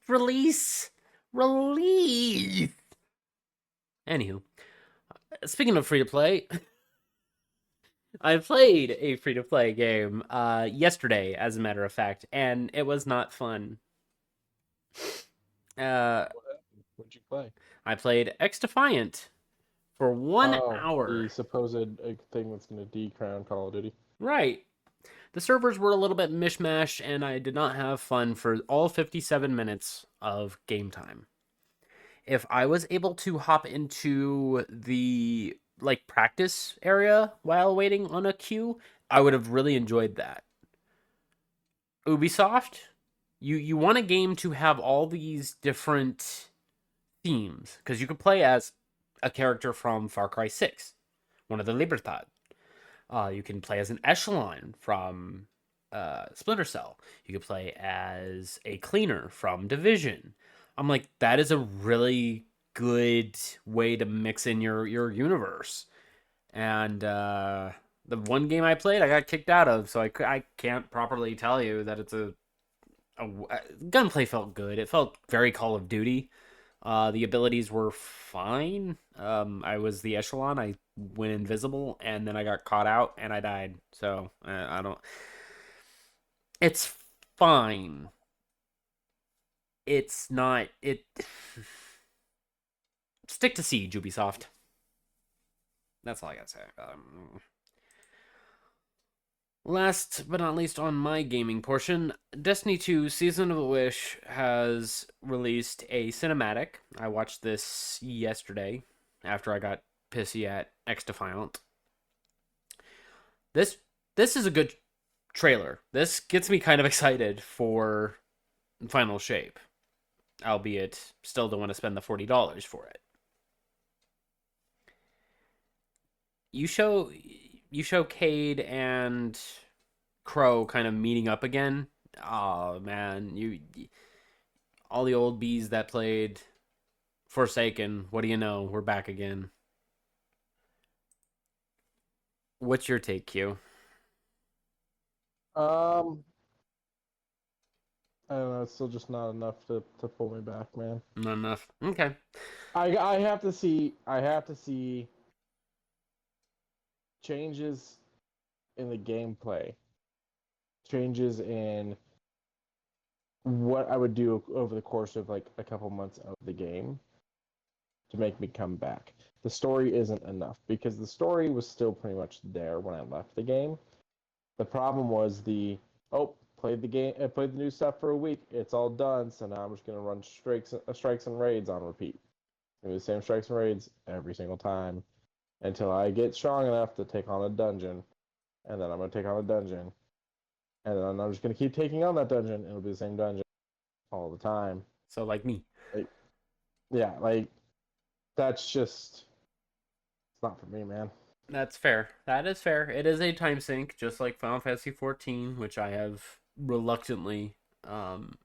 release release. Anywho, speaking of free to play, I played a free to play game yesterday, as a matter of fact, and it was not fun. What'd you play? I played X Defiant for 1 hour. The supposed thing that's going to decrown Call of Duty. Right. The servers were a little bit mishmash, and I did not have fun for all 57 minutes of game time. If I was able to hop into the practice area while waiting on a queue, I would have really enjoyed that. Ubisoft, you want a game to have all these different themes, because you could play as a character from Far Cry 6, one of the Libertad. You can play as an Echelon from Splinter Cell. You could play as a cleaner from Division. I'm like, that is a really good way to mix in your universe. And the one game I played, I got kicked out of, so I can't properly tell you that it's a gunplay felt good. It felt very Call of Duty. The abilities were fine. I was the Echelon. I went invisible, and then I got caught out, and I died. So I don't. It's fine. It's not. Stick to Siege, Ubisoft. That's all I gotta say. Last but not least on my gaming portion, Destiny 2 Season of the Wish has released a cinematic. I watched this yesterday after I got pissy at X Defiant. This is a good trailer. This gets me kind of excited for Final Shape, albeit still don't want to spend the $40 for it. You show Cade and Crow kind of meeting up again. Oh man, all the old bees that played Forsaken, what do you know? We're back again. What's your take, Q? I don't know. It's still just not enough to pull me back, man. Not enough. Okay. I have to see changes in the gameplay, changes in what I would do over the course of like a couple months of the game to make me come back. The story isn't enough because the story was still pretty much there when I left the game. The problem was played the new stuff for a week. It's all done, so now I'm just gonna run strikes and raids on repeat. Do the same strikes and raids every single time until I get strong enough to take on a dungeon, and then I'm gonna take on a dungeon, and then I'm just gonna keep taking on that dungeon, and it'll be the same dungeon all the time. So like me. That's just it's not for me, man. That's fair. That is fair. It is a time sink, just like Final Fantasy 14, which I have reluctantly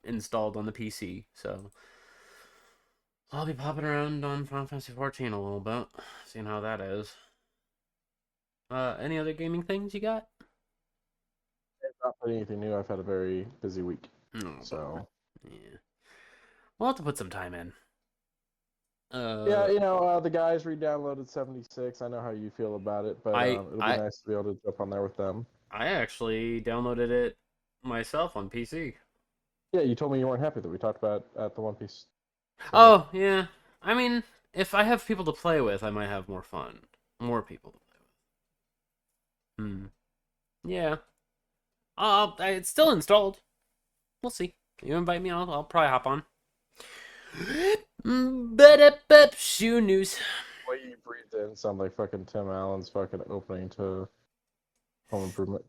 installed on the PC. So I'll be popping around on Final Fantasy 14 a little bit, seeing how that is. Any other gaming things you got? Not playing anything new. I've had a very busy week, so yeah, we'll have to put some time in. The guys re-downloaded 76. I know how you feel about it, but it'll be nice to be able to jump on there with them. I actually downloaded it myself on PC. Yeah, you told me you weren't happy that we talked about at the One Piece. Oh, yeah. I mean, if I have people to play with, I might have more fun. More people to play with. Yeah. It's still installed. We'll see. You invite me, I'll probably hop on. Shoe news. The way you breathed in sound like fucking Tim Allen's fucking opening to Home Improvement.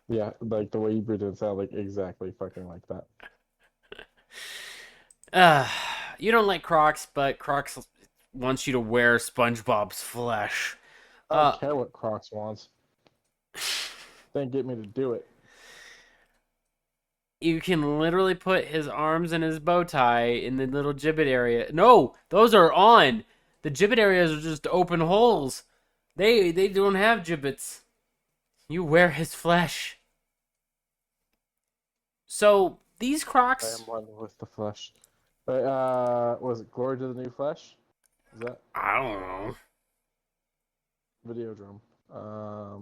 Yeah, like the way you breathed in sound like exactly fucking like that. You don't like Crocs, but Crocs wants you to wear SpongeBob's flesh. I don't care what Crocs wants. Then get me to do it. You can literally put his arms and his bow tie in the little gibbet area. No, those are on. The gibbet areas are just open holes. They don't have gibbets. You wear his flesh. So these Crocs. I am one with the flesh. Was it Glory to the New Flesh? Is that I don't know. Videodrome? I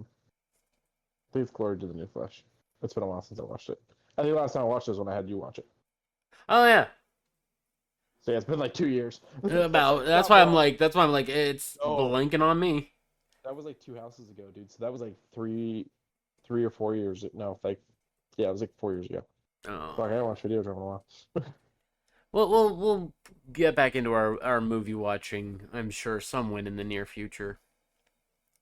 think it's Glory to the New Flesh. It's been a while since I watched it. I think the last time I watched it was when I had you watch it. Oh yeah. So yeah, it's been like 2 years. About Not more. that's why I'm like it's No, blinking on me. that was like 2 houses ago, dude. So that was like 3 or 4 years. No, like yeah, it was like 4 years ago. Oh. Fuck, I haven't watched Videodrome in a while. We'll get back into our movie watching, I'm sure, somewhen in the near future.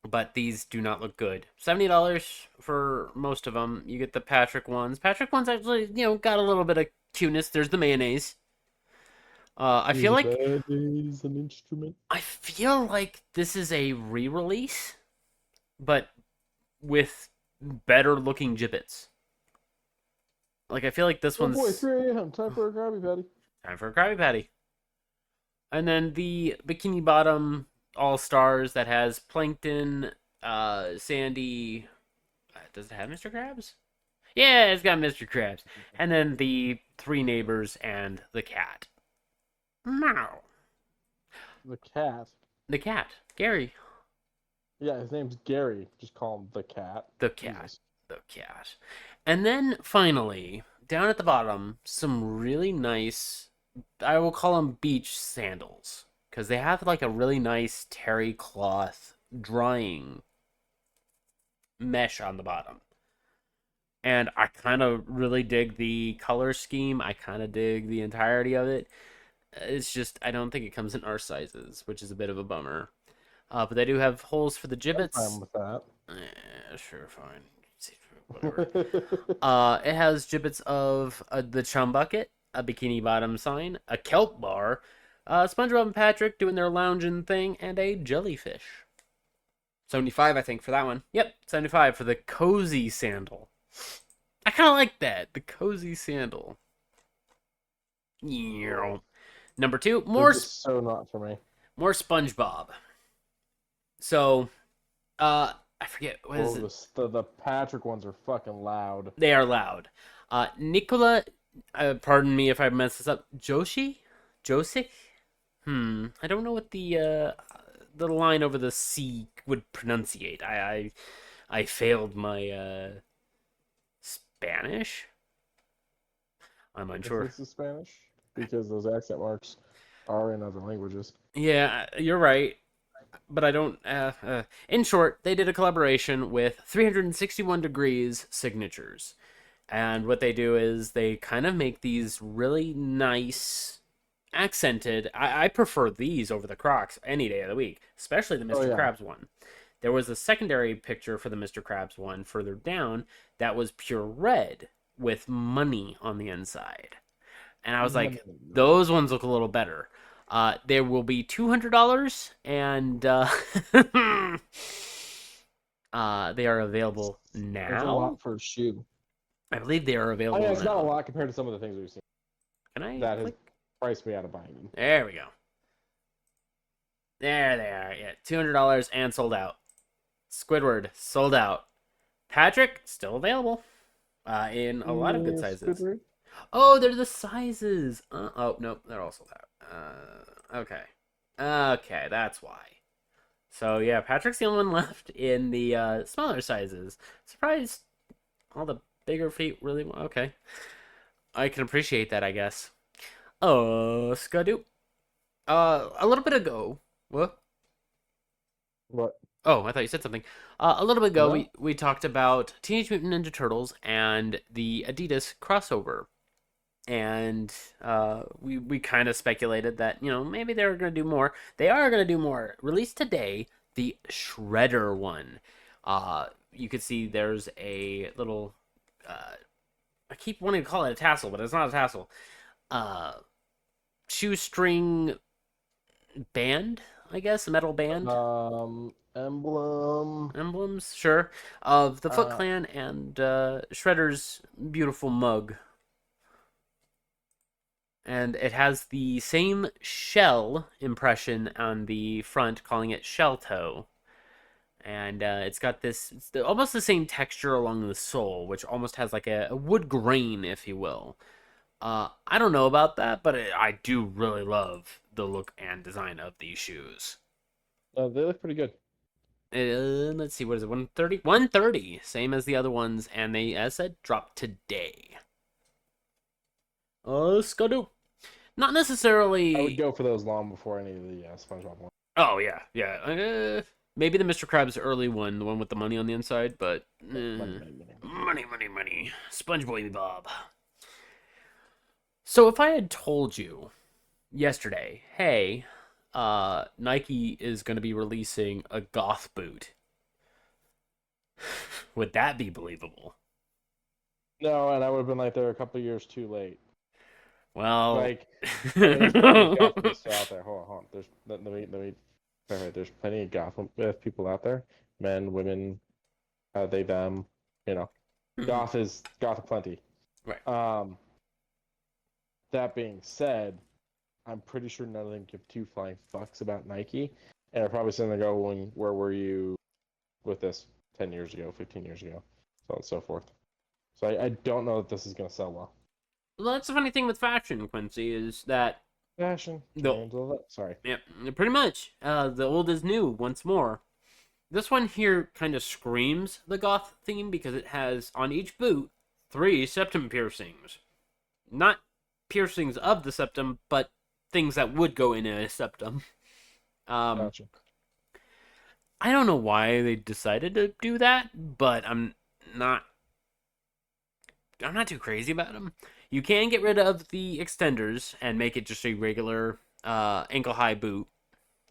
But these do not look good. $70 for most of them. You get the Patrick ones. Patrick ones actually, got a little bit of cuteness. There's the mayonnaise. I Use feel a like band-aid as an instrument. this is a re-release, but with better looking gibbets. Like I feel like this Oh boy, one's 3 a.m. Time for a Krabby Patty. time for a Krabby Patty. And then the Bikini Bottom All Stars that has Plankton, Sandy. Does it have Mr. Krabs? Yeah, it's got Mr. Krabs. And then the three neighbors and the cat. Meow. The cat. The cat, Gary. Yeah, his name's Gary. Just call him the cat. The cat. Jesus. The cat. And then finally, down at the bottom, some really nice, I will call them beach sandals. Because they have like a really nice terry cloth drying mesh on the bottom. And I kind of really dig the color scheme. I kind of dig the entirety of it. It's just, I don't think it comes in our sizes, which is a bit of a bummer. But they do have holes for the I'm gibbets. fine with that. Sure, fine. Whatever. It has gibbets of the chum bucket, a bikini bottom sign, a kelp bar, SpongeBob and Patrick doing their lounging thing, and a jellyfish. 75, I think, for that one. Yep, 75 for the cozy sandal. I kind of like that, the cozy sandal. Yeah. Number 2, They're just so not for me. more SpongeBob. So, I forget what is it. The Patrick ones are fucking loud. They are loud. Nicola, pardon me if I mess this up. Josik? I don't know what the line over the C would pronunciate. I failed my Spanish. I'm unsure. This is Spanish because those accent marks are in other languages. Yeah, you're right. But I don't. In short, they did a collaboration with 361 Degrees Signatures. And what they do is they kind of make these really nice, accented. I prefer these over the Crocs any day of the week, especially the Mr. Krabs one. There was a secondary picture for the Mr. Krabs one further down that was pure red with money on the inside. And I was like, those ones look a little better. There will be $200, and they are available now. That's a lot for a shoe. I believe they are available. It's not a lot compared to some of the things we've seen. Can I? That has priced me out of buying them. There we go. There they are. Yeah, $200 and sold out. Squidward sold out. Patrick still available. In a lot of good sizes. Squidward? Oh, they're the sizes. Oh, nope, they're all sold out. Okay. Okay, that's why. So, yeah, Patrick's the only one left in the smaller sizes. Surprised all the bigger feet really... Okay. I can appreciate that, I guess. Skadoo. A little bit ago... What? What? Oh, I thought you said something. A little bit ago, No. we talked about Teenage Mutant Ninja Turtles and the Adidas crossover. And we kind of speculated that, maybe they were going to do more. They are going to do more. Released today, the Shredder one. You could see there's a little... I keep wanting to call it a tassel, but it's not a tassel. Shoestring band, I guess? A metal band? Emblems, sure. Of the Foot Clan and Shredder's beautiful mug. And it has the same shell impression on the front, calling it shell toe. And it's got almost the same texture along the sole, which almost has like a wood grain, if you will. I don't know about that, but I do really love the look and design of these shoes. They look pretty good. Let's see, what is it? 130? 130, same as the other ones, and they, as I said, dropped today. Skadoo. Not I would necessarily. go for those long before any of the SpongeBob ones. Oh yeah, yeah. Maybe the Mr. Krabs early one, the one with the money on the inside, but money. SpongeBob Bob. So if I had told you yesterday, hey, Nike is going to be releasing a goth boot, would that be believable? No, and I would have been like, they're a couple years too late. Well, Like, I mean, there's plenty of Gotham still out there. Hold on. Let me. All right, there's plenty of Gotham people out there, men, women, they, them. You know, goth aplenty. right. That being said, I'm pretty sure none of them give two flying fucks about Nike, and are probably sitting there going, "Where were you with this 10 years ago, 15 years ago, so on and so forth." So I don't know that this is going to sell well. Well, that's the funny thing with fashion, Quincy, is that Fashion. Sorry. yeah, pretty much. The old is new once more. This one here kind of screams the goth theme because it has on each boot 3 septum piercings. Not piercings of the septum, but things that would go in a septum. Gotcha. I don't know why they decided to do that, but I'm not too crazy about them. You can get rid of the extenders and make it just a regular ankle high boot,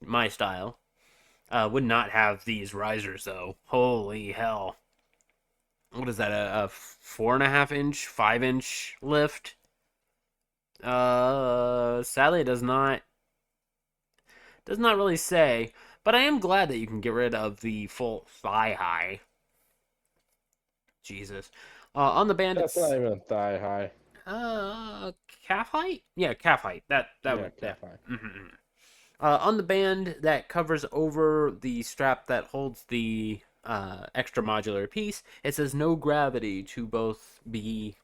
my style. Would not have these risers though. Holy hell! What is that? A 4.5 inch, 5 inch lift? Sadly, it does not really say. But I am glad that you can get rid of the full thigh high. Jesus. On the band, That's not even a thigh high. Calf height? Yeah, calf height. That would calf high. Mm-hmm. On the band that covers over the strap that holds the extra modular piece, it says no gravity to both be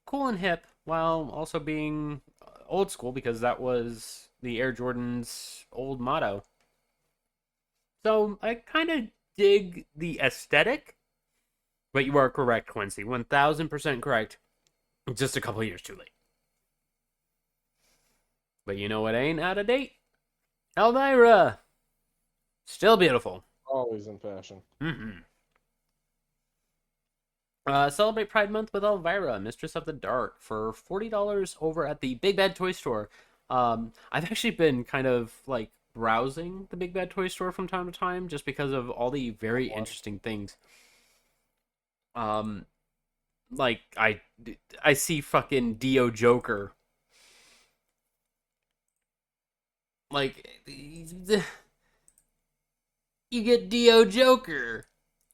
cool and hip while also being old school because that was the Air Jordan's old motto. So I kind of dig the aesthetic, but you are correct, Quincy. 1000% correct. Just a couple years too late. But you know what ain't out of date? Elvira! Still beautiful. Always in fashion. Mm-hmm. Celebrate Pride Month with Elvira, Mistress of the Dark, for $40 over at the Big Bad Toy Store. I've actually been kind of like browsing the Big Bad Toy Store from time to time just because of all the very interesting things. Like I see fucking Dio Joker. Like you get Dio Joker.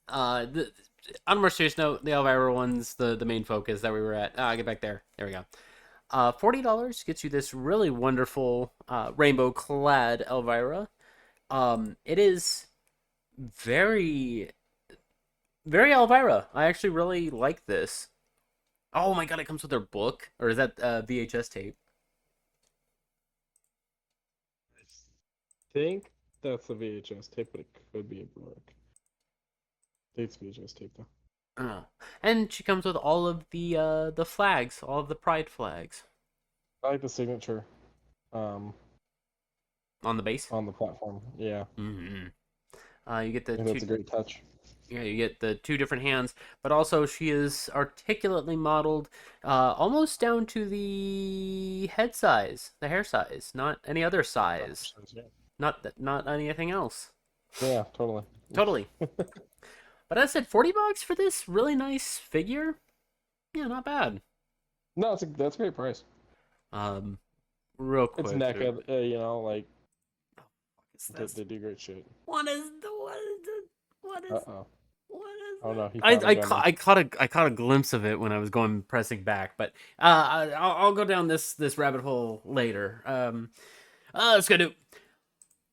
On a more serious note, the Elvira one's the main focus that we were at. Get back there. There we go. $40 gets you this really wonderful rainbow clad Elvira. It is very, very Elvira. I actually really like this. Oh my god, it comes with their book, or is that VHS tape? I think that's a VHS tape, but it could be a book. It's VHS tape though. Oh. And she comes with all of the flags, all of the pride flags. I like the signature. On the base? On the platform. Yeah. Mm-hmm. You get the that's a great touch. Yeah, you get the 2 different hands, but also she is articulately modeled, almost down to the head size, the hair size, not any other size, not anything else. Yeah, totally. Totally. But I said $40 for this really nice figure. Yeah, not bad. No, that's a great price. Real quick. It's NECA, like they do great shit. What is? Uh-oh. Oh no, I caught a glimpse of it when I was pressing back, but I'll go down this rabbit hole later. Let's go do.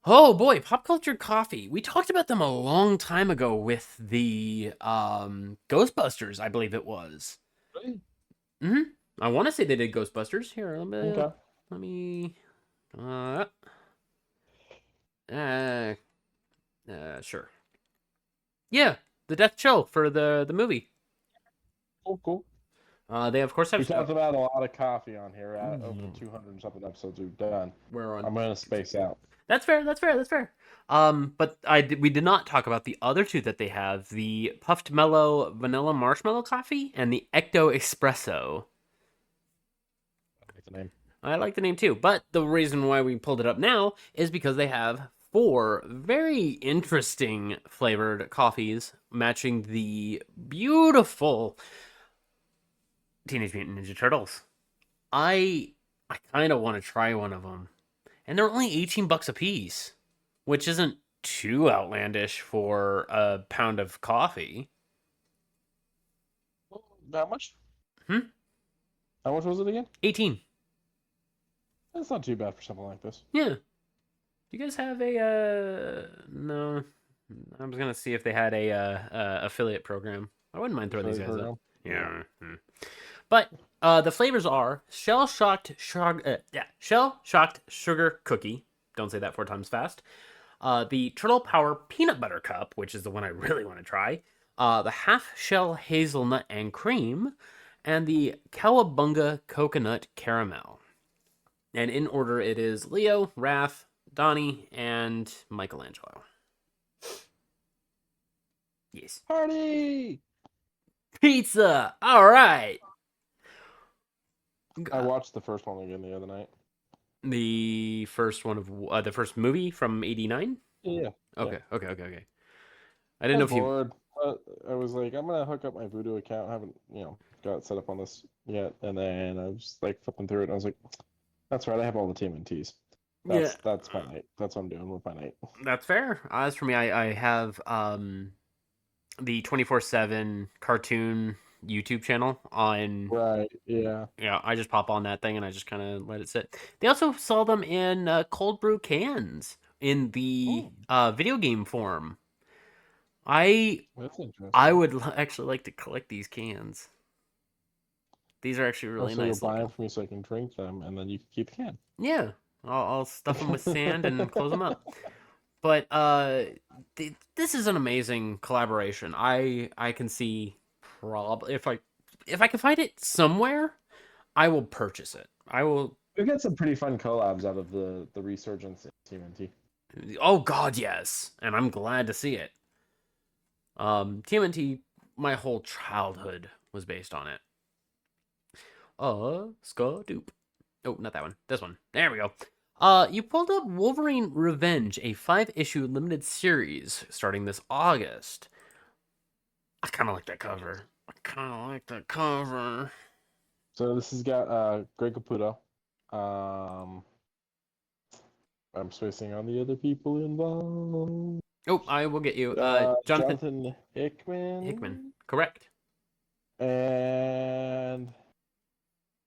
Oh boy, Pop Culture Coffee. We talked about them a long time ago with the Ghostbusters, I believe it was. Really? Mm-hmm. I want to say they did Ghostbusters. Here, Okay. let me. Uh, uh, sure. Yeah, the Death Chill for the movie. Cool. They of course We have. talked about a lot of coffee on here over the 200 and something episodes we've done. We're on. I'm gonna space out. That's fair. That's fair. That's fair. But we did not talk about the other two that they have: the Puffed Mellow Vanilla Marshmallow Coffee and the Ecto Espresso. I like the name. I like the name too, but the reason why we pulled it up now is because they have 4 very interesting flavored coffees matching the beautiful Teenage Mutant Ninja Turtles. I kind of want to try one of them, and they're only $18 a piece, which isn't too outlandish for a pound of coffee. How much? Hmm? How much was it again? 18. That's not too bad for something like this. Yeah. Do you guys have a no? I was gonna see if they had a affiliate program. I wouldn't mind throwing these guys up. Yeah. But the flavors are shell shocked sugar cookie. Don't say that 4 times fast. The Turtle Power peanut butter cup, which is the one I really want to try. The half shell hazelnut and cream, and the Cowabunga coconut caramel. And in order, it is Leo, Raph, Donnie, and Michelangelo. Yes. Party! Pizza! All right. I watched the first one again the other night. The first one of the first movie from '89. Yeah. Okay. I I didn't know was if you. bored. I was like, I'm gonna hook up my Voodoo account. I haven't, got it set up on this yet. And then I was like flipping through it, and I was like, that's right, I have all the TMNTs. Yeah, That's my night. That's what I'm doing with my night. that's fair. As for me, I have the 24/7 cartoon YouTube channel on. Right. Yeah. Yeah, I just pop on that thing and I just kind of let it sit. They also sell them in cold brew cans in the video game form. That's interesting. I would actually like to collect these cans. These are actually really So you'll nice buy them looking. for me so I can drink them, and then you can keep the can. Yeah, I'll stuff them with sand and close them up. But this is an amazing collaboration. I can see probably if I can find it somewhere, I will purchase it. I will. We've got some pretty fun collabs out of the resurgence in TMNT. Oh God, yes, and I'm glad to see it. TMNT, my whole childhood was based on it. Skadoop. Oh, not that one. This one. There we go. You pulled up Wolverine Revenge, a 5-issue limited series starting this August. I kind of like that cover. So this has got Greg Caputo. I'm spacing on the other people involved. Oh, I will get you. Jonathan Hickman. Correct. And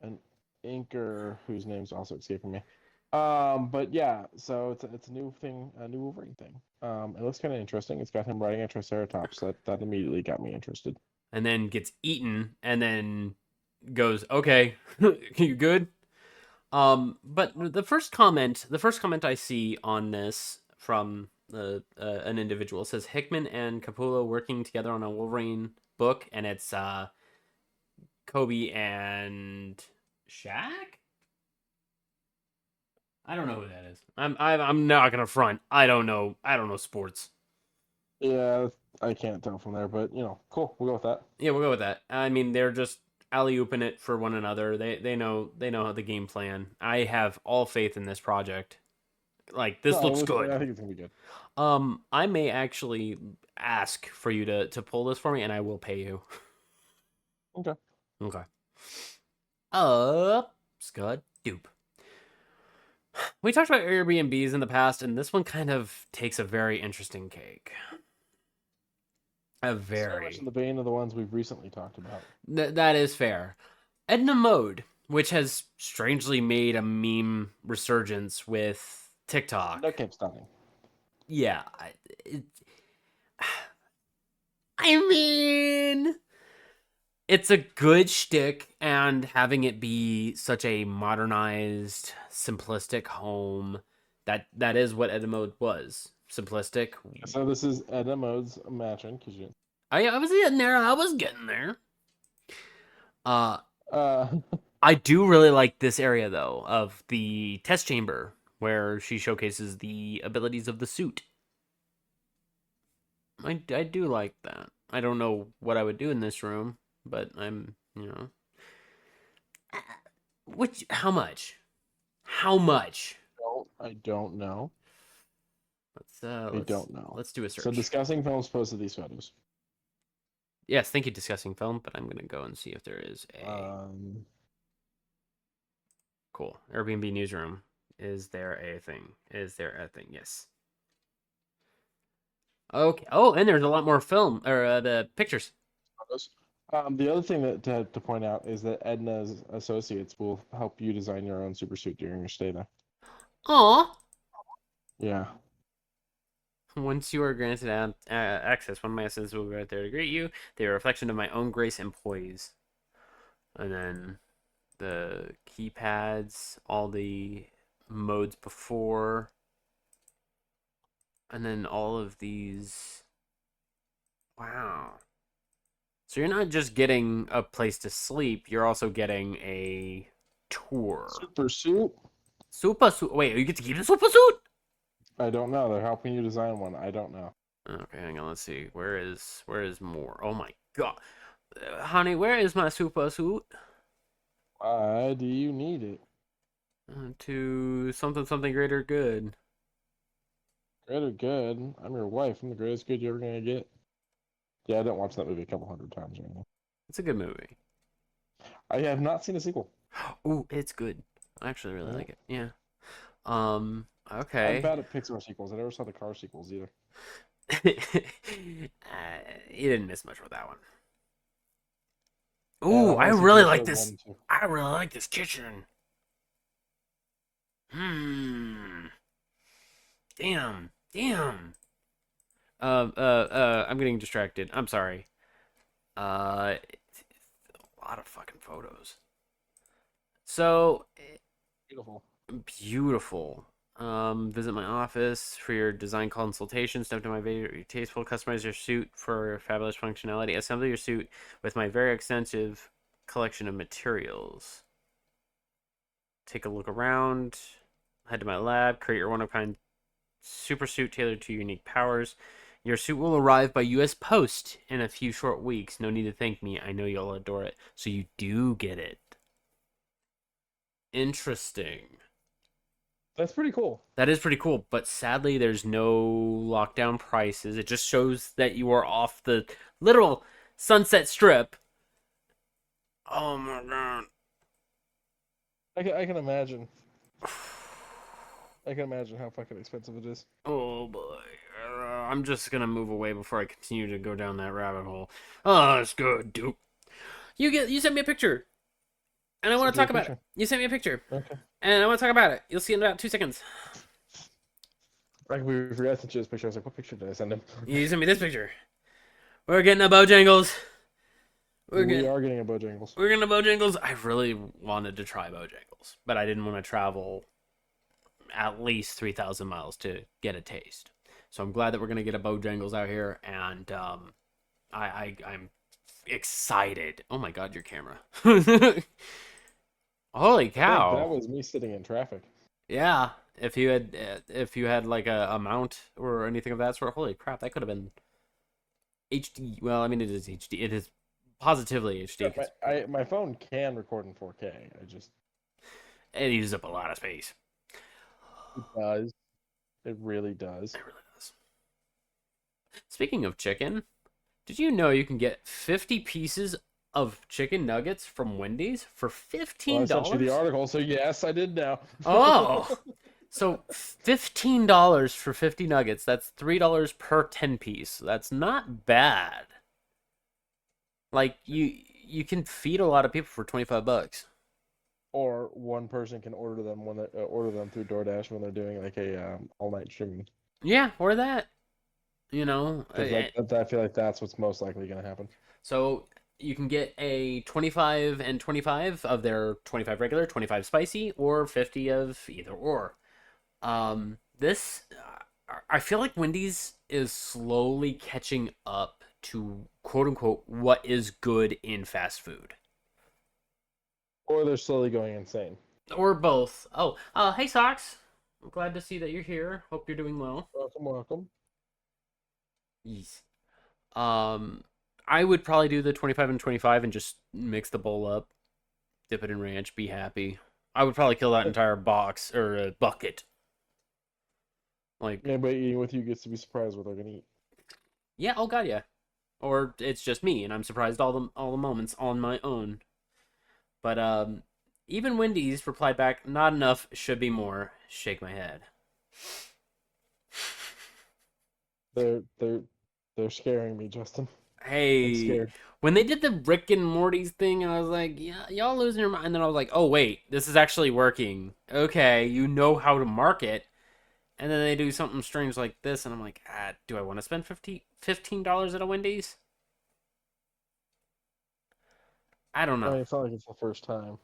an inker whose name's also escaping me. But yeah, so it's a new thing, a new Wolverine thing. It looks kind of interesting. It's got him riding a Triceratops. That immediately got me interested. And then gets eaten, and then goes, "Okay, you good?" But the first comment I see on this from an individual says Hickman and Capullo working together on a Wolverine book, and it's Kobe and Shaq. I don't know who that is. I'm not gonna front. I don't know sports. Yeah, I can't tell from there, but cool. We'll go with that. Yeah, we'll go with that. I mean, they're just alley-ooping it for one another. They know how the game plan. I have all faith in this project. Like this looks good. I think it's gonna be good. I may actually ask for you to pull this for me, and I will pay you. Okay. Scud Dupe. We talked about Airbnbs in the past, and this one kind of takes a very interesting cake. So much in the vein of the ones we've recently talked about. That is fair. Edna Mode, which has strangely made a meme resurgence with TikTok. That kept stunning. Yeah. I mean, it's a good shtick, and having it be such a modernized, simplistic home, that is what Edna Mode was. Simplistic. So this is Edna Mode's mansion. Cause you... I was getting there. I was getting there. Uh, Uh, I do really like this area though of the test chamber where she showcases the abilities of the suit. I do like that. I don't know what I would do in this room, but I'm, which how much? How much? I don't know. Let's I don't know. Let's do a search. So Discussing Films posted these photos. Yes, thank you, Discussing Film, but I'm gonna go and see if there is a cool Airbnb newsroom. Is there a thing? Is there a thing? Yes. Okay. Oh, and there's a lot more film or the pictures. The other thing that to point out is that Edna's associates will help you design your own supersuit during your stay there. Aw. Yeah. Once you are granted access, one of my assistants will be right there to greet you. They are a reflection of my own grace and poise. And then the keypads, all the modes before, and then all of these. Wow. So you're not just getting a place to sleep, you're also getting a tour. Super suit? Super suit. Wait, you get to keep the super suit? I don't know. They're helping you design one. I don't know. Okay, hang on. Let's see. Where is more? Oh my god, honey, where is my super suit? Why do you need it? To something greater good. Greater good. I'm your wife. I'm the greatest good you're ever gonna get. Yeah, I didn't watch that movie a couple hundred times or anything. It's a good movie. I have not seen a sequel. Ooh, it's good. I actually really like it. Yeah. Okay. I'm bad at Pixar sequels. I never saw the Car sequels either. You didn't miss much with that one. Ooh, I really like this. I really like this kitchen. Damn. I'm getting distracted. I'm sorry. A lot of fucking photos. So beautiful. Visit my office for your design consultation. Step to my very tasteful. Customize your suit for fabulous functionality. Assemble your suit with my very extensive collection of materials. Take a look around. Head to my lab. Create your one-of-a-kind super suit tailored to your unique powers. Your suit will arrive by U.S. Post in a few short weeks. No need to thank me. I know you'll adore it. So you do get it. Interesting. That's pretty cool. That is pretty cool, but sadly there's no lockdown prices. It just shows that you are off the literal Sunset Strip. Oh my god. I can imagine. I can imagine how fucking expensive it is. Oh boy. I'm just gonna move away before I continue to go down that rabbit hole. Oh, it's good, dude. You sent me a picture. And I want to talk about it. You sent me a picture. Okay. And I want to talk about it. You'll see in about 2 seconds. Like we forgot to choose this picture. I was like, what picture did I send him? You sent me this picture. We're getting a Bojangles. We are getting a Bojangles. We're getting a Bojangles. I really wanted to try Bojangles, but I didn't want to travel at least 3,000 miles to get a taste. So I'm glad that we're going to get a Bojangles out here, and I'm excited. Oh my god, your camera. Holy cow. That was me sitting in traffic. Yeah, if you had like a mount or anything of that sort, holy crap, that could have been HD. Well, I mean, it is HD. It is positively HD. Yeah, my phone can record in 4K. It uses up a lot of space. It does. It really does. It really does. Speaking of chicken, did you know you can get 50 pieces of chicken nuggets from Wendy's for $15? Well, I sent you the article, so yes, I did now. Oh, so $15 for 50 nuggets. That's $3 per 10 piece. That's not bad. Like you can feed a lot of people for $25. Or one person can order them through DoorDash when they're doing like a all night streaming. Yeah, or that. You know, I feel like that's what's most likely going to happen. So you can get a 25 and 25 of their 25 regular, 25 spicy, or 50 of either or. This I feel like Wendy's is slowly catching up to quote unquote what is good in fast food. Or they're slowly going insane. Or both. Oh, hey Socks. I'm glad to see that you're here. Hope you're doing well. Welcome, welcome. Yes. I would probably do the 25 and 25 and just mix the bowl up, dip it in ranch, be happy. I would probably kill that entire box or bucket. Like, Anybody eating with you gets to be surprised what they're gonna eat. yeah, oh god, yeah. Or it's just me and I'm surprised all the moments on my own. But even Wendy's replied back, "Not enough, should be more." Shake my head. They're scaring me, Justin. I'm Hey, scared. when they did the Rick and Morty's thing, I was like, yeah, y'all losing your mind. And then I was like, oh wait, this is actually working. Okay, you know how to market. And then they do something strange like this, and I'm like, do I want to spend $15 at a Wendy's? I don't I mean, know. it's not like it's the first time.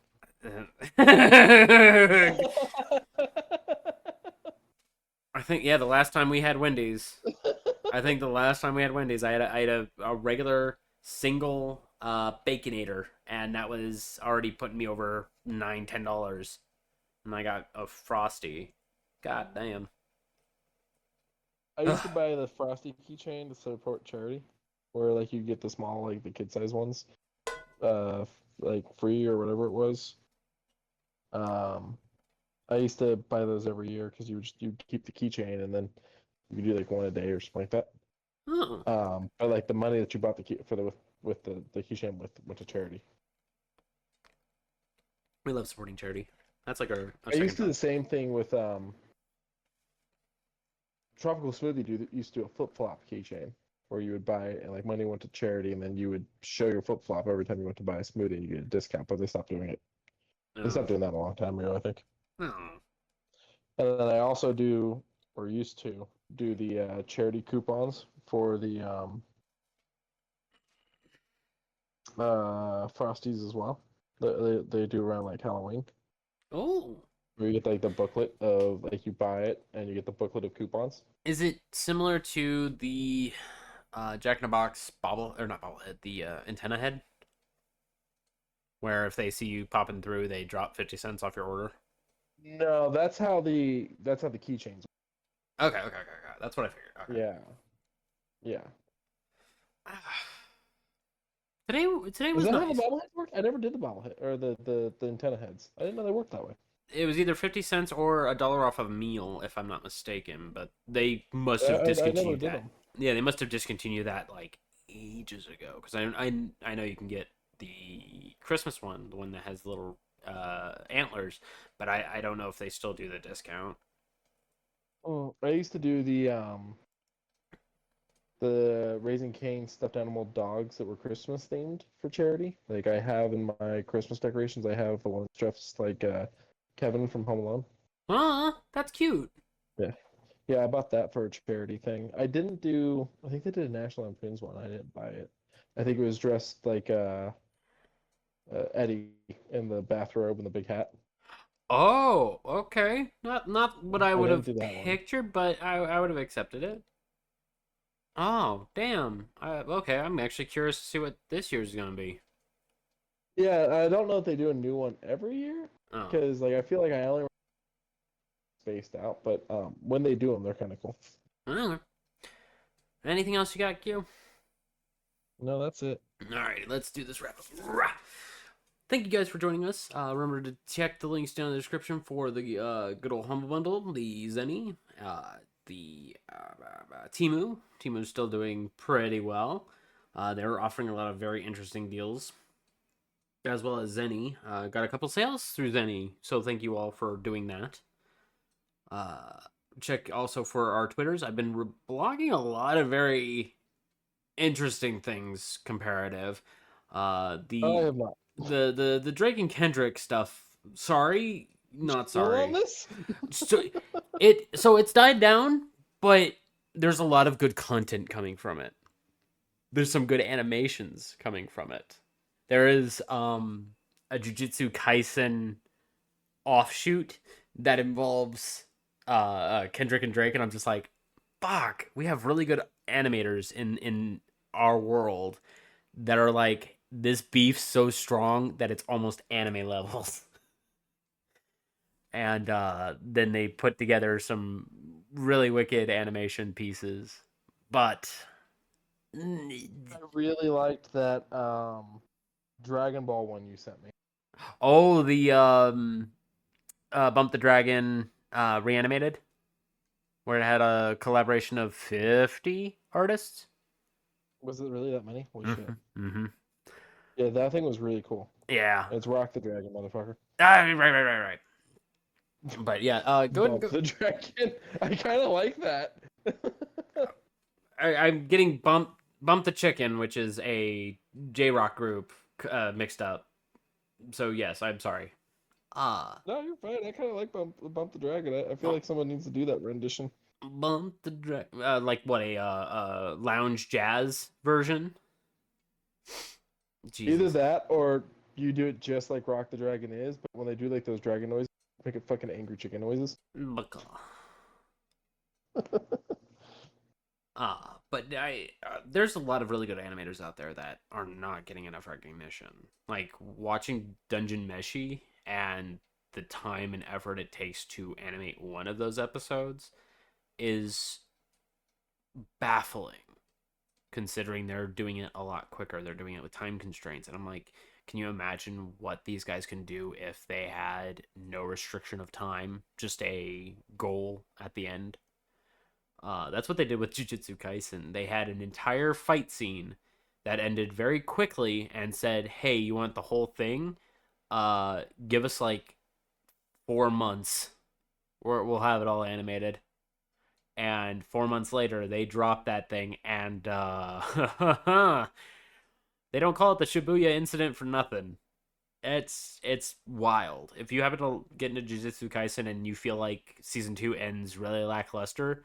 I think, yeah, the last time we had Wendy's, I had a regular single Baconator, and that was already putting me over $10, and I got a Frosty. God damn. I used to buy the Frosty keychain to support charity, where like you get the small, like the kid size ones, like free or whatever it was. I used to buy those every year because you keep the keychain and then you do like one a day or something like that. Oh. But like the money that you bought the key for with the keychain went to charity. We love supporting charity. That's like our I used to do the same thing with Tropical Smoothie used to do a flip flop keychain where you would buy and like money went to charity and then you would show your flip flop every time you went to buy a smoothie and you get a discount, but they stopped doing it. They stopped doing that a long time ago, I think. Oh. And then I also do, or used to do the charity coupons for the Frosties as well. They do around like Halloween. Oh. Where you get like the booklet of like you buy it and you get the booklet of coupons. Is it similar to the Jack in the Box or not bobblehead, the antenna head? Where if they see you popping through, they drop 50 cents off your order? No, that's how the keychains. Okay. That's what I figured. Okay. Yeah. Today was Is that nice. how the bobbleheads work? I never did the bobblehead or the antenna heads. I didn't know they worked that way. It was either 50 cents or $1 off of a meal, if I'm not mistaken. But they must have I never discontinued did that. them. Yeah, they must have discontinued that like ages ago. Because I know you can get the Christmas one, the one that has little antlers, but I don't know if they still do the discount. Oh, I used to do the Raising Cane stuffed animal dogs that were Christmas themed for charity. Like I have in my Christmas decorations, I have the one that's dressed like Kevin from Home Alone. That's cute. Yeah. Yeah, I bought that for a charity thing. I didn't do, I think they did a National Lampoon's one. I didn't buy it. I think it was dressed like Eddie in the bathrobe and the big hat. Oh, okay. Not what I would didn't have do that one. pictured, but I would have accepted it. Oh, damn. Okay, I'm actually curious to see what this year's gonna be. Yeah, I don't know if they do a new one every year Oh. because like I feel like I only spaced out, but when they do them, they're kind of cool. Okay. Anything else you got, Q? No, that's it. Alright, let's do this wrap up. Thank you guys for joining us. Remember to check the links down in the description for the good old Humble Bundle, the Zenny, the Temu. Temu's still doing pretty well. They're offering a lot of very interesting deals, as well as Zenny. Got a couple sales through Zenny, so thank you all for doing that. Check also for our Twitters. I've been blogging a lot of very interesting things comparative. I have not. The Drake and Kendrick stuff. Sorry, not Still sorry. on this? So it's died down, but there's a lot of good content coming from it. There's some good animations coming from it. there is a Jujutsu Kaisen offshoot that involves Kendrick and Drake, and I'm just like, fuck, we have really good animators in our world that are like, this beef's so strong that it's almost anime levels. And then they put together some really wicked animation pieces. But I really liked that Dragon Ball one you sent me. oh, the Bump the Dragon reanimated, where it had a collaboration of 50 artists. Was it really that many? Holy shit. Mm-hmm. Yeah, that thing was really cool. Yeah. It's Rock the Dragon, motherfucker. Right. But yeah, go. The Dragon. I kind of like that. I'm getting Bump the Chicken, which is a J-Rock group, mixed up. So yes, I'm sorry. No, you're fine. I kind of like Bump the Dragon. I feel like someone needs to do that rendition. Bump the Dragon, like what, a lounge jazz version. Jesus. Either that, or you do it just like Rock the Dragon is, but when they do like those dragon noises, make it fucking angry chicken noises. But there's a lot of really good animators out there that are not getting enough recognition. Like watching Dungeon Meshi and the time and effort it takes to animate one of those episodes is baffling, considering they're doing it a lot quicker. They're doing it with time constraints. And I'm like, can you imagine what these guys can do if they had no restriction of time, just a goal at the end? That's what they did with Jujutsu Kaisen. They had an entire fight scene that ended very quickly and said, hey, you want the whole thing? Give us like 4 months. We'll have it all animated. And 4 months later, they dropped that thing, and they don't call it the Shibuya incident for nothing. It's wild. If you happen to get into Jujutsu Kaisen and you feel like season 2 ends really lackluster,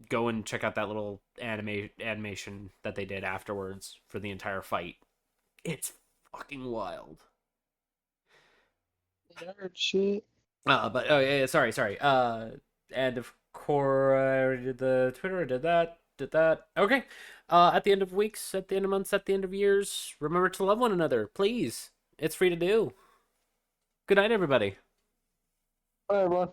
go and check out that little animation that they did afterwards for the entire fight. It's fucking wild. Nerd shit. But oh yeah, sorry. And of course, I already did the Twitter. I did that. Okay. At the end of weeks, at the end of months, at the end of years, remember to love one another, please. It's free to do. Good night, everybody. Bye, everyone.